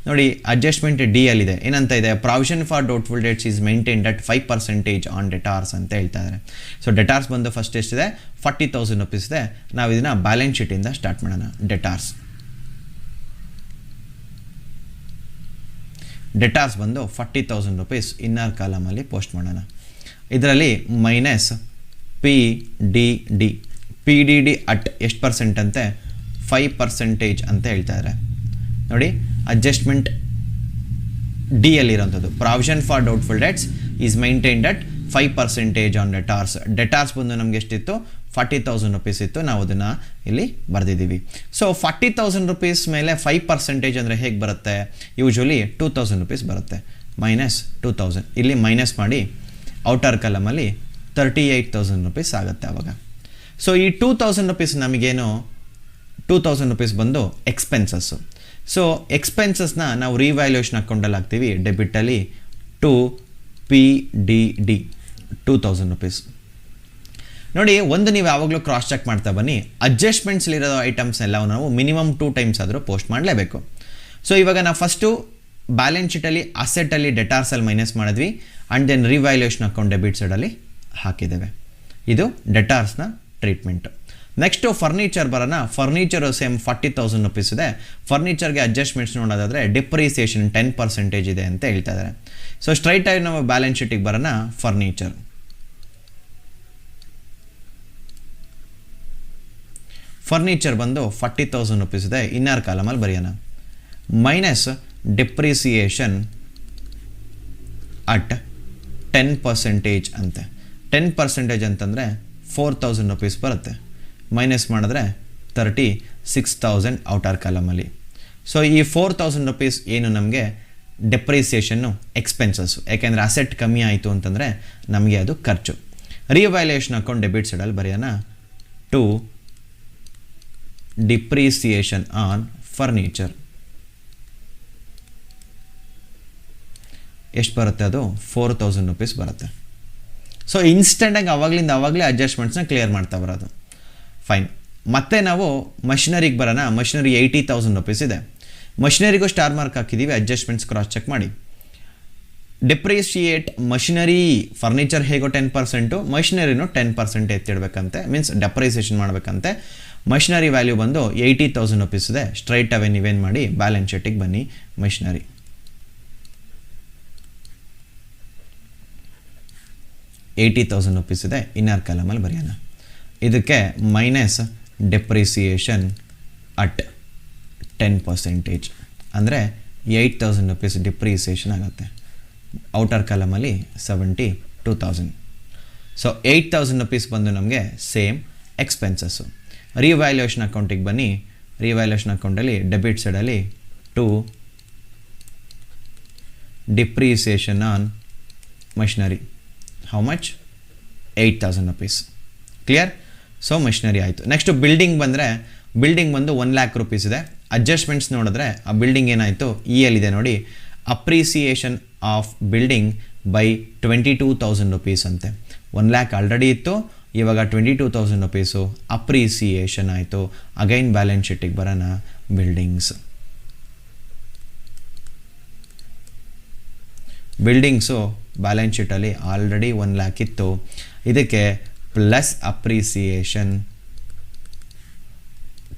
ನೋಡಿ, ಅಡ್ಜಸ್ಟ್ಮೆಂಟ್ ಡಿ ಅಲ್ಲಿದೆ. ಏನಂತ ಇದೆ, provision for doubtful debts is maintained at 5% on debtors ಅಂತ ಹೇಳ್ತಾ ಇದ್ದಾರೆ. ಸೊ ಡೆಟಾರ್ಸ್ ಬಂದು ಫಸ್ಟ್ ಎಷ್ಟಿದೆ, 40,000 ರೂಪೀಸ್ ಇದೆ. ನಾವು ಇದನ್ನು ಬ್ಯಾಲೆನ್ಸ್ ಶೀಟಿಂದ ಸ್ಟಾರ್ಟ್ ಮಾಡೋಣ. ಡೆಟಾರ್ಸ್ ಬಂದು 40,000 ರೂಪೀಸ್ ಇನ್ನರ್ ಕಾಲಮಲ್ಲಿ ಪೋಸ್ಟ್ ಮಾಡೋಣ. ಇದರಲ್ಲಿ minus P D D at ಎಷ್ಟು ಪರ್ಸೆಂಟ್ ಅಂತೆ, 5% ಅಂತ ಹೇಳ್ತಾ ಇದ್ದಾರೆ. ನೋಡಿ, ಅಡ್ಜಸ್ಟ್ಮೆಂಟ್ ಡಿ ಅಲ್ಲಿರೋಂಥದ್ದು provision for doubtful debts is maintained at 5% on debtors. Debtors ಬಂದು ನಮಗೆ ಎಷ್ಟಿತ್ತು, 40,000 ರೂಪೀಸ್ ಇತ್ತು. ನಾವು ಅದನ್ನು ಇಲ್ಲಿ ಬರೆದಿದ್ದೀವಿ. ಸೊ 40,000 ರೂಪೀಸ್ ಮೇಲೆ 5% ಅಂದರೆ ಹೇಗೆ ಬರುತ್ತೆ, ಯೂಶ್ವಲಿ 2,000 ರೂಪೀಸ್ ಬರುತ್ತೆ. ಮೈನಸ್ 2,000 ಇಲ್ಲಿ ಮೈನಸ್ ಮಾಡಿ ಔಟರ್ ಕಾಲಮಲ್ಲಿ 38,000 ರೂಪೀಸ್ ಆಗುತ್ತೆ ಆವಾಗ. ಸೊ ಈ 2,000 ರೂಪೀಸ್ ನಮಗೇನು, 2,000 ರೂಪೀಸ್ ಬಂದು ಎಕ್ಸ್ಪೆನ್ಸಸ್ಸು. ಸೊ ಎಕ್ಸ್ಪೆನ್ಸಸ್ನ ನಾವು ರಿವ್ಯಾಲ್ಯೂಯೇಷನ್ ಅಕೌಂಟಲ್ಲಿ ಹಾಕ್ತೀವಿ. ಡೆಬಿಟಲ್ಲಿ ಟು PDD 2,000 ರೂಪೀಸ್. ನೋಡಿ, ಒಂದು ನೀವು ಯಾವಾಗಲೂ ಕ್ರಾಸ್ ಚೆಕ್ ಮಾಡ್ತಾ ಬನ್ನಿ. ಅಡ್ಜಸ್ಟ್ಮೆಂಟ್ಸ್ಲಿರೋ ಐಟಮ್ಸ್ ಎಲ್ಲ ನಾವು ಮಿನಿಮಮ್ 2 ಟೈಮ್ಸ್ ಆದರೂ ಪೋಸ್ಟ್ ಮಾಡಲೇಬೇಕು. ಸೊ ಇವಾಗ ನಾವು ಫಸ್ಟು ಬ್ಯಾಲೆನ್ಸ್ ಶೀಟಲ್ಲಿ ಅಸೆಟಲ್ಲಿ ಡೆಟಾರ್ಸಲ್ಲಿ ಮೈನಸ್ ಮಾಡಿದ್ವಿ. And then revaluation account debit ಸೈಡಲ್ಲಿ ಹಾಕಿದ್ದೇವೆ. ಇದು ಡೆಟಾರ್ಸ್ನ ಟ್ರೀಟ್ಮೆಂಟು. ನೆಕ್ಸ್ಟು ಫರ್ನಿಚರ್ ಬರೋಣ. ಫರ್ನಿಚರು ಸೇಮ್ 40,000 ರೂಪೀಸ್ ಇದೆ. ಫರ್ನಿಚರ್ಗೆ ಅಡ್ಜಸ್ಟ್ಮೆಂಟ್ಸ್ ನೋಡೋದಾದರೆ ಡಿಪ್ರಿಸಿಯೇಷನ್ 10% ಇದೆ ಅಂತ ಹೇಳ್ತಾ ಇದ್ದಾರೆ. ಸೊ ಸ್ಟ್ರೈಟ್ ಆಗಿ ನಾವು ಬ್ಯಾಲೆನ್ಸ್ ಶೀಟಿಗೆ ಬರೋಣ. ಫರ್ನಿಚರ್ ಬಂದು 40,000 ರೂಪೀಸ್ ಇದೆ. ಇನ್ನರ್ ಕಾಲಮಲ್ಲಿ ಬರೆಯೋಣ. ಮೈನಸ್ ಡಿಪ್ರಿಸಿಯೇಷನ್ ಅಟ್ 10% ಅಂತೆ. 10% ಅಂತಂದರೆ 4,000 ರೂಪೀಸ್ ಬರುತ್ತೆ. ಮೈನಸ್ ಮಾಡಿದ್ರೆ 36,000 ಔಟರ್ ಕಾಲಮಲ್ಲಿ. ಸೊ ಈ 4,000 ರೂಪೀಸ್ ಏನು ನಮಗೆ ಡೆಪ್ರಿಸಿಯೇಷನ್ನು ಎಕ್ಸ್ಪೆನ್ಸಸ್ಸು. ಯಾಕೆಂದರೆ ಅಸೆಟ್ ಕಮ್ಮಿ ಆಯಿತು ಅಂತಂದರೆ ನಮಗೆ ಅದು ಖರ್ಚು. ರಿವ್ಯಾಲ್ಯೂಯೇಷನ್ ಅಕೌಂಟ್ ಡೆಬಿಟ್ ಸೈಡಲ್ಲಿ ಬರೆಯೋಣ. ಟು ಡಿಪ್ರಿಸಿಯೇಷನ್ ಆನ್ ಫರ್ನಿಚರ್ ಎಷ್ಟು ಬರುತ್ತೆ, ಅದು 4,000 ರೂಪೀಸ್ ಬರುತ್ತೆ. ಸೊ ಇನ್ಸ್ಟೆಂಟಾಗಿ ಆವಾಗಲೇ ಅಡ್ಜಸ್ಟ್ಮೆಂಟ್ಸ್ನ ಕ್ಲಿಯರ್ ಮಾಡ್ತಾ ಬರೋದು. ಫೈನ್. ಮತ್ತೆ ನಾವು ಮಷಿನರಿಗೆ ಬರೋಣ. ಮಷಿನರಿ 80,000 ರೂಪೀಸ್ ಇದೆ. ಮಷಿನರಿಗೂ ಸ್ಟಾರ್ ಮಾರ್ಕ್ ಹಾಕಿದ್ದೀವಿ. ಅಡ್ಜಸ್ಟ್ಮೆಂಟ್ಸ್ ಕ್ರಾಸ್ ಚೆಕ್ ಮಾಡಿ. Depreciate machinery. ಫರ್ನಿಚರ್ ಹೇಗೋ 10%, ಮಷಿನರಿನೂ 10% ಎತ್ತಿಡ್ಬೇಕಂತೆ. ಮೀನ್ಸ್ ಡೆಪ್ರಿಸಿಯೇಷನ್ ಮಾಡಬೇಕಂತೆ. ಮಷಿನರಿ ವ್ಯಾಲ್ಯೂ ಬಂದು 80,000 ರೂಪೀಸ್ ಇದೆ. ಸ್ಟ್ರೈಟ್ ಅವೇ ನೀವೇನು ಮಾಡಿ ಬ್ಯಾಲೆನ್ಸ್ ಶೀಟಿಗೆ ಬನ್ನಿ. ಮಷಿನರಿ 80,000 ರೂಪೀಸ್ ಇದೆ. ಇನ್ನರ್ ಕಾಲಮಲ್ಲಿ ಬರೆಯೋಣ. ಇದಕ್ಕೆ ಮೈನಸ್ ಡೆಪ್ರಿಸಿಯೇಷನ್ ಅಟ್ 10% ಅಂದರೆ 8,000 ರೂಪೀಸ್ ಡಿಪ್ರಿಸಿಯೇಷನ್ ಆಗುತ್ತೆ. ಔಟರ್ ಕಾಲಮಲ್ಲಿ 72,000. ಸೊ 8,000 ರೂಪೀಸ್ ಬಂದು ನಮಗೆ ಸೇಮ್ ಎಕ್ಸ್ಪೆನ್ಸಸ್ಸು. ರಿವ್ಯಾಲ್ಯೂಯೇಷನ್ ಅಕೌಂಟಿಗೆ ಬನ್ನಿ. ರಿವ್ಯಾಲ್ಯೂಯೇಷನ್ ಅಕೌಂಟಲ್ಲಿ ಡೆಬಿಟ್ ಸೈಡಲ್ಲಿ to depreciation on machinery. How much, 8,000 rupees. Clear? So machinery ಆಯಿತು. ನೆಕ್ಸ್ಟು ಬಿಲ್ಡಿಂಗ್ ಬಂದರೆ, ಬಿಲ್ಡಿಂಗ್ ಬಂದು 1,00,000 ರೂಪೀಸ್ ಇದೆ. ಅಡ್ಜಸ್ಟ್ಮೆಂಟ್ಸ್ ನೋಡಿದ್ರೆ ಆ ಬಿಲ್ಡಿಂಗ್ ಏನಾಯಿತು, ಇದೆ ನೋಡಿ, appreciation of building by 22,000 rupees ಅಂತೆ. 1,00,000 ಆಲ್ರೆಡಿ ಇತ್ತು, ಇವಾಗ 22,000 ರೂಪೀಸು ಅಪ್ರಿಸಿಯೇಷನ್ ಆಯಿತು. ಅಗೈನ್ ಬ್ಯಾಲೆನ್ಸ್ ಶೀಟಿಗೆ ಬರೋಣ. ಬಿಲ್ಡಿಂಗ್ಸು ಬ್ಯಾಲೆನ್ಸ್ ಶೀಟಲ್ಲಿ ಆಲ್ರೆಡಿ 1,00,000 ಇತ್ತು. ಇದಕ್ಕೆ ಪ್ಲಸ್ ಅಪ್ರಿಸಿಯೇಷನ್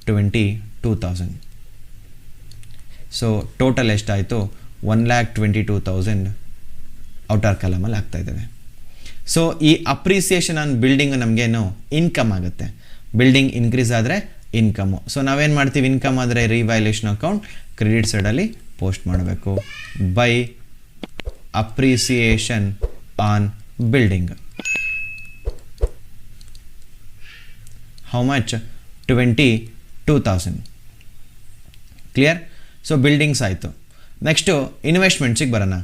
22,000. ಸೊ ಟೋಟಲ್ ಎಷ್ಟಾಯಿತು, 1,22,000 ಔಟರ್ ಕಾಲಮಲ್ಲಿ ಆಗ್ತಾಯಿದ್ದೇವೆ. ಸೊ ಈ ಅಪ್ರಿಸಿಯೇಷನ್ ಆನ್ ಬಿಲ್ಡಿಂಗ್ ನಮಗೇನು ಇನ್ಕಮ್ ಆಗುತ್ತೆ. ಬಿಲ್ಡಿಂಗ್ ಇನ್ಕ್ರೀಸ್ ಆದರೆ ಇನ್ಕಮು. ಸೊ ನಾವೇನು ಮಾಡ್ತೀವಿ, ಇನ್ಕಮ್ ಆದರೆ ರಿವ್ಯಾಲ್ಯೂಷನ್ ಅಕೌಂಟ್ ಕ್ರೆಡಿಟ್ ಸೈಡಲ್ಲಿ ಪೋಸ್ಟ್ ಮಾಡಬೇಕು. By appreciation on building. How much? 22,000. Clear? So buildings ಆಯಿತು. ನೆಕ್ಸ್ಟು ಇನ್ವೆಸ್ಟ್ಮೆಂಟ್ಸಿಗೆ ಬರೋಣ.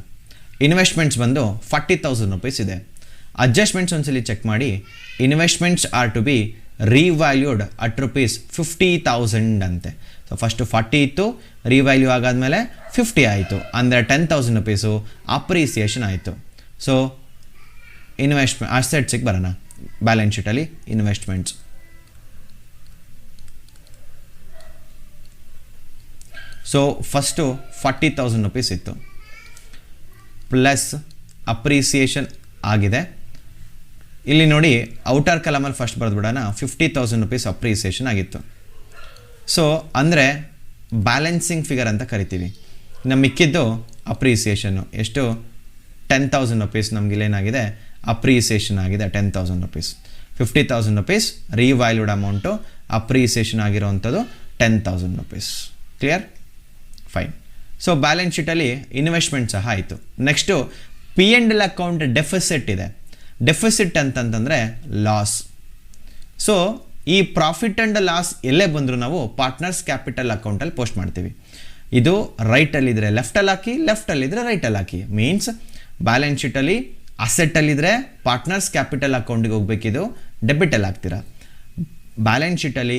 ಇನ್ವೆಸ್ಟ್ಮೆಂಟ್ಸ್ ಬಂದು 40,000 ರುಪೀಸ್ ಇದೆ. ಅಡ್ಜಸ್ಟ್ಮೆಂಟ್ಸ್ ಒಂದ್ಸಲಿ ಚೆಕ್ ಮಾಡಿ. Investments are to be revalued at ₹50,000 ಅಂತೆ. ಸೊ ಫಸ್ಟು 40 ಇತ್ತು, ರಿವ್ಯಾಲ್ಯೂ ಆಗಾದಮೇಲೆ 50 ಆಯಿತು, ಅಂದರೆ 10,000 ರುಪೀಸು ಅಪ್ರಿಸಿಯೇಷನ್ ಆಯಿತು. ಸೊ ಅಸೆಟ್ಸಿಗೆ ಬರೋಣ. ಬ್ಯಾಲೆನ್ಸ್ ಶೀಟಲ್ಲಿ ಇನ್ವೆಸ್ಟ್ಮೆಂಟ್ಸ್. ಸೊ ಫಸ್ಟು 40,000 ರುಪೀಸ್ ಇತ್ತು, ಪ್ಲಸ್ ಅಪ್ರಿಸಿಯೇಷನ್ ಆಗಿದೆ. ಇಲ್ಲಿ ನೋಡಿ ಔಟರ್ ಕಲಮಲ್ಲಿ ಫಸ್ಟ್ ಬರೆದ್ಬಿಡೋಣ. 50,000 ರುಪೀಸ್ ಅಪ್ರಿಸಿಯೇಷನ್ ಆಗಿತ್ತು. ಸೊ ಅಂದರೆ ಬ್ಯಾಲೆನ್ಸಿಂಗ್ ಫಿಗರ್ ಅಂತ ಕರಿತೀವಿ. ನಮ್ಮ ಮಿಕ್ಕಿದ್ದು ಅಪ್ರಿಸಿಯೇಷನ್ನು ಎಷ್ಟು? 10,000 ರುಪೀಸ್ ನಮಗಿಲ್ಲೇನಾಗಿದೆ, ಅಪ್ರಿಸಿಯೇಷನ್ ಆಗಿದೆ 10,000 rupees. 50,000 rupees revalued amount, appreciation ಆಗಿರೋವಂಥದ್ದು 10,000 rupees. Clear? Fine. So balance ಶೀಟಲ್ಲಿ ಇನ್ವೆಸ್ಟ್ಮೆಂಟ್ ಸಹ ಆಯಿತು. ನೆಕ್ಸ್ಟು P&L ಅಕೌಂಟ್ ಡೆಫಿಸಿಟ್ ಇದೆ. ಡೆಫಿಸಿಟ್ ಅಂತಂತಂದರೆ ಲಾಸ್. ಸೊ ಈ ಪ್ರಾಫಿಟ್ ಆ್ಯಂಡ್ ಲಾಸ್ ಎಲ್ಲೇ ಬಂದರೂ ನಾವು ಪಾರ್ಟ್ನರ್ಸ್ ಕ್ಯಾಪಿಟಲ್ ಅಕೌಂಟಲ್ಲಿ ಪೋಸ್ಟ್ ಮಾಡ್ತೀವಿ. ಇದು ರೈಟಲ್ಲಿದ್ದರೆ ಲೆಫ್ಟಲ್ಲಿ ಹಾಕಿ, ಲೆಫ್ಟಲ್ಲಿದ್ದರೆ ರೈಟಲ್ಲಿ ಹಾಕಿ. ಮೀನ್ಸ್ ಬ್ಯಾಲೆನ್ಸ್ ಶೀಟಲ್ಲಿ ಅಸೆಟ್ಟಲ್ಲಿದ್ದರೆ ಪಾರ್ಟ್ನರ್ಸ್ ಕ್ಯಾಪಿಟಲ್ ಅಕೌಂಟಿಗೆ ಹೋಗ್ಬೇಕಿದು, ಡೆಬಿಟಲ್ಲಿ ಹಾಕ್ತೀರಾ. ಬ್ಯಾಲೆನ್ಸ್ ಶೀಟಲ್ಲಿ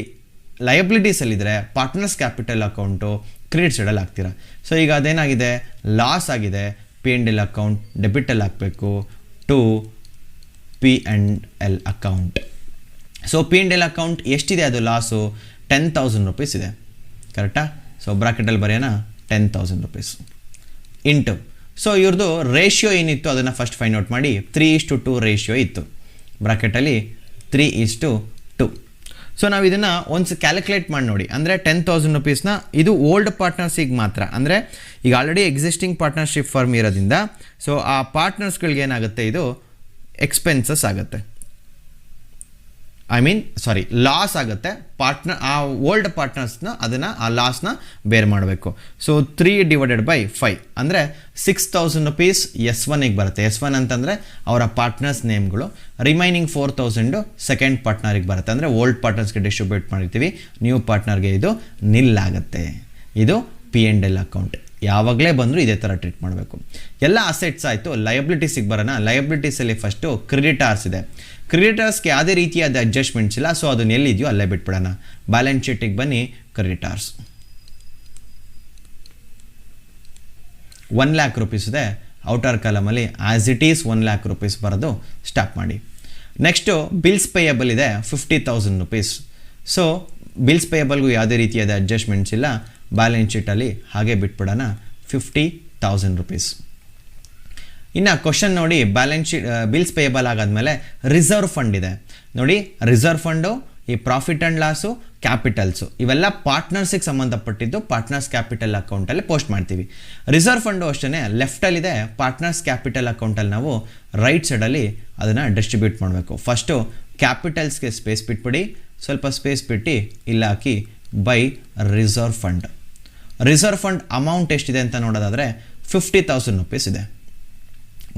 ಲಯಬಿಲಿಟೀಸಲ್ಲಿದ್ದರೆ ಪಾರ್ಟ್ನರ್ಸ್ ಕ್ಯಾಪಿಟಲ್ ಅಕೌಂಟು ಕ್ರೆಡಿಟ್ ಸೈಡಲ್ಲಿ ಹಾಕ್ತೀರಾ. ಸೊ ಈಗ ಅದೇನಾಗಿದೆ, ಲಾಸ್ ಆಗಿದೆ. P&L ಅಕೌಂಟ್ ಡೆಬಿಟಲ್ಲಿ ಹಾಕಬೇಕು to P&L account. So P&L account ಎಷ್ಟಿದೆ, ಅದು ಲಾಸು 10,000 ರುಪೀಸ್ ಇದೆ. ಕರೆಕ್ಟಾ? ಸೊ ಬ್ರಾಕೆಟಲ್ಲಿ ಬರೆಯೋಣ 10,000 ರುಪೀಸ್ ಇಂಟು. ಸೊ ಇವ್ರದ್ದು ರೇಷಿಯೋ ಏನಿತ್ತು ಅದನ್ನು ಫಸ್ಟ್ ಫೈಂಡ್ ಔಟ್ ಮಾಡಿ. 3:2 ರೇಷಿಯೋ ಇತ್ತು. ಬ್ರಾಕೆಟಲ್ಲಿ 3:2. ಸೊ ನಾವು ಇದನ್ನು ಒಂದು ಕ್ಯಾಲ್ಕುಲೇಟ್ ಮಾಡಿ ನೋಡಿ. ಅಂದರೆ 10,000 ರುಪೀಸ್ನ ಇದು ಓಲ್ಡ್ ಪಾರ್ಟ್ನರ್ಸಿಗೆ ಮಾತ್ರ. ಅಂದರೆ ಈಗ ಆಲ್ರೆಡಿ ಎಕ್ಸಿಸ್ಟಿಂಗ್ ಪಾರ್ಟ್ನರ್ಶಿಪ್ ಫರ್ಮ್ ಇರೋದ್ರಿಂದ ಸೊ ಆ ಪಾರ್ಟ್ನರ್ಸ್ಗಳಿಗೆ ಏನಾಗುತ್ತೆ, ಇದು ಎಕ್ಸ್ಪೆನ್ಸಸ್ ಆಗುತ್ತೆ. ಲಾಸ್ ಆಗುತ್ತೆ. ಆ ಓಲ್ಡ್ ಪಾರ್ಟ್ನರ್ಸ್ನ ಆ ಲಾಸ್ನ ಬೇರ್ ಮಾಡಬೇಕು. ಸೊ 3/5 ಅಂದರೆ 6,000 ರುಪೀಸ್ S1ಗೆ ಬರುತ್ತೆ. S1 ಅಂತಂದರೆ ಅವರ ಪಾರ್ಟ್ನರ್ಸ್ ನೇಮ್ಗಳು. ರಿಮೈನಿಂಗ್ 4,000 ಸೆಕೆಂಡ್ ಪಾರ್ಟ್ನರಿಗೆ ಬರುತ್ತೆ. ಅಂದರೆ ಓಲ್ಡ್ ಪಾರ್ಟ್ನರ್ಸ್ಗೆ ಡಿಸ್ಟ್ರಿಬ್ಯೂಟ್ ಮಾಡಿರ್ತೀವಿ, ನ್ಯೂ ಪಾರ್ಟ್ನರ್ಗೆ ಇದು ನಿಲ್ ಆಗುತ್ತೆ. ಇದು P&L ಅಕೌಂಟ್. ಯಾವಾಗಲೇ ಬಂದರೂ ಇದೇ ಥರ ಟ್ರೀಟ್ ಮಾಡಬೇಕು. ಎಲ್ಲ ಅಸೆಟ್ಸ್ ಆಯಿತು. ಲಯಬಿಲಿಟೀಸಿಗೆ ಬರೋಣ. ಲಯಬಿಲಿಟೀಸಲ್ಲಿ ಫಸ್ಟು ಕ್ರೆಡಿಟಾರ್ಸ್ ಇದೆ. ಕ್ರೆಡಿಟರ್ಸ್ಗೆ ಯಾವುದೇ ರೀತಿಯಾದ ಅಡ್ಜಸ್ಟ್ಮೆಂಟ್ಸ್ ಇಲ್ಲ. ಸೊ ಅದನ್ನು ಎಲ್ಲಿದೆಯೋ ಅಲ್ಲೇ ಬಿಟ್ಬಿಡೋಣ. ಬ್ಯಾಲೆನ್ಸ್ ಶೀಟಿಗೆ ಬನ್ನಿ. ಕ್ರೆಡಿಟಾರ್ಸ್ 1,00,000 ರುಪೀಸ್ ಇದೆ. ಔಟರ್ ಕಾಲಮಲ್ಲಿ ಆ್ಯಸ್ ಇಟ್ ಈಸ್ 1,00,000 ರುಪೀಸ್ ಬರೋದು ಸ್ಟಾಪ್ ಮಾಡಿ. ನೆಕ್ಸ್ಟು ಬಿಲ್ಸ್ ಪೇಯಬಲ್ ಇದೆ 50,000 ರುಪೀಸ್. ಸೊ ಬಿಲ್ಸ್ ಪೇಯಬಲ್ಗೂ ಯಾವುದೇ ರೀತಿಯಾದ ಅಡ್ಜಸ್ಟ್ಮೆಂಟ್ಸ್ ಇಲ್ಲ. ಬ್ಯಾಲೆನ್ಸ್ ಶೀಟಲ್ಲಿ ಹಾಗೆ ಬಿಟ್ಬಿಡೋಣ 50,000 ರುಪೀಸ್. ಇನ್ನು ಕ್ವಶನ್ ನೋಡಿ, ಬ್ಯಾಲೆನ್ಸ್ ಶೀಟ್ ಬಿಲ್ಸ್ ಪೇಯಬಲ್ ಆಗಾದಮೇಲೆ ರಿಸರ್ವ್ ಫಂಡ್ ಇದೆ ನೋಡಿ. ರಿಸರ್ವ್ ಫಂಡು, ಈ ಪ್ರಾಫಿಟ್ ಆ್ಯಂಡ್ ಲಾಸು, ಕ್ಯಾಪಿಟಲ್ಸು ಇವೆಲ್ಲ ಪಾರ್ಟ್ನರ್ಸಿಗೆ ಸಂಬಂಧಪಟ್ಟಿದ್ದು ಪಾರ್ಟ್ನರ್ಸ್ ಕ್ಯಾಪಿಟಲ್ ಅಕೌಂಟಲ್ಲಿ ಪೋಸ್ಟ್ ಮಾಡ್ತೀವಿ. ರಿಸರ್ವ್ ಫಂಡು ಅಷ್ಟೇ ಲೆಫ್ಟಲ್ಲಿದೆ. ಪಾರ್ಟ್ನರ್ಸ್ ಕ್ಯಾಪಿಟಲ್ ಅಕೌಂಟಲ್ಲಿ ನಾವು ರೈಟ್ ಸೈಡಲ್ಲಿ ಅದನ್ನು ಡಿಸ್ಟ್ರಿಬ್ಯೂಟ್ ಮಾಡಬೇಕು. ಫಸ್ಟು ಕ್ಯಾಪಿಟಲ್ಸ್ಗೆ ಸ್ಪೇಸ್ ಬಿಟ್ಬಿಡಿ, ಸ್ವಲ್ಪ ಸ್ಪೇಸ್ ಬಿಟ್ಟು ಇಲ್ಲ ಹಾಕಿ by reserve fund. Reserve fund amount ಎಷ್ಟಿದೆ ಅಂತ ನೋಡೋದಾದರೆ 50,000 ರುಪೀಸ್ ಇದೆ.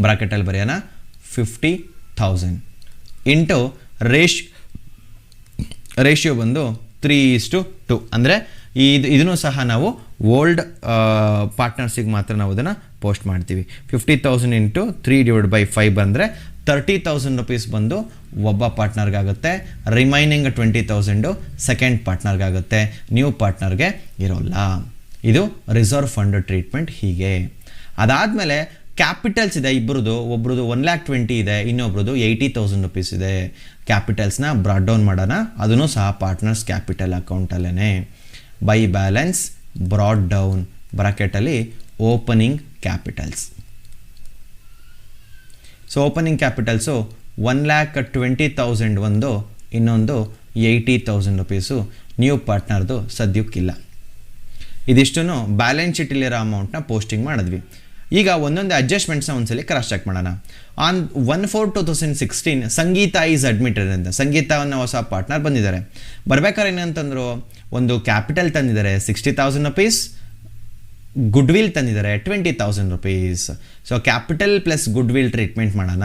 ಬ್ರಾಕೆಟಲ್ಲಿ ಬರೆಯೋಣ 50,000 ಇಂಟು ರೇಷಿಯೋ ಬಂದು 3:2. ಅಂದರೆ ಇದನ್ನು ಸಹ ನಾವು ಓಲ್ಡ್ ಪಾರ್ಟ್ನರ್ಸಿಗೆ ಮಾತ್ರ ನಾವು ಅದನ್ನು ಪೋಸ್ಟ್ ಮಾಡ್ತೀವಿ. 50,000 ಇಂಟು 3/5 ಬಂದರೆ 30,000 ರುಪೀಸ್ ಬಂದು ಒಬ್ಬ ಪಾರ್ಟ್ನರ್ಗಾಗುತ್ತೆ. ರಿಮೈನಿಂಗ್ 20,000 ಸೆಕೆಂಡ್ ಪಾರ್ಟ್ನರ್ಗಾಗುತ್ತೆ, ನ್ಯೂ ಪಾರ್ಟ್ನರ್ಗೆ ಇರೋಲ್ಲ. ಇದು ರಿಸರ್ವ್ ಫಂಡ್ ಟ್ರೀಟ್ಮೆಂಟ್. ಹೀಗೆ ಅದಾದಮೇಲೆ ಕ್ಯಾಪಿಟಲ್ಸ್ ಇದೆ ಇಬ್ಬರದು. ಒಬ್ರದ್ದು 1,20,000 ಇದೆ, ಇನ್ನೊಬ್ರದ್ದು 80,000 ರುಪೀಸ್ ಇದೆ. ಕ್ಯಾಪಿಟಲ್ಸ್ನ ಬ್ರಾಡ್ ಡೌನ್ ಮಾಡೋಣ. ಅದನ್ನು ಸಹ ಪಾರ್ಟ್ನರ್ಸ್ ಕ್ಯಾಪಿಟಲ್ ಅಕೌಂಟಲ್ಲೇ ಬೈ ಬ್ಯಾಲೆನ್ಸ್ ಬ್ರಾಡ್ ಡೌನ್ ಬ್ರಾಕೆಟಲ್ಲಿ opening capitals. So opening capitals 1,20,000 ಒಂದು, ಇನ್ನೊಂದು 80,000 ರುಪೀಸು ನ್ಯೂ ಪಾರ್ಟ್ನರ್ದು ಸದ್ಯಕ್ಕಿಲ್ಲ. ಇದಿಷ್ಟನ್ನು ಬ್ಯಾಲೆನ್ಸ್ ಶೀಟಲ್ಲಿರೋ ಅಮೌಂಟ್ನ ಪೋಸ್ಟಿಂಗ್ ಮಾಡಿದ್ವಿ. ಈಗ ಒಂದೊಂದು ಅಡ್ಜಸ್ಟ್ಮೆಂಟ್ಸ್ನ ಒಂದ್ಸಲಿ ಕ್ರಾಸ್ ಚೆಕ್ ಮಾಡೋಣ. ಆನ್ 1/4/2016 ಸಂಗೀತ ಈಸ್ ಅಡ್ಮಿಟೆಡ್ ಅಂತ, ಸಂಗೀತವನ್ನು ಹೊಸ ಪಾರ್ಟ್ನರ್ ಬಂದಿದ್ದಾರೆ. ಬರ್ಬೇಕಾದ್ರೆ ಏನಂತಂದ್ರು, ಒಂದು ಕ್ಯಾಪಿಟಲ್ ತಂದಿದ್ದಾರೆ 60,000 ರುಪೀಸ್, ಗುಡ್ ವಿಲ್ ತಂದಿದ್ದಾರೆ 20,000 rupees. So capital plus goodwill treatment ಮಾಡೋಣ.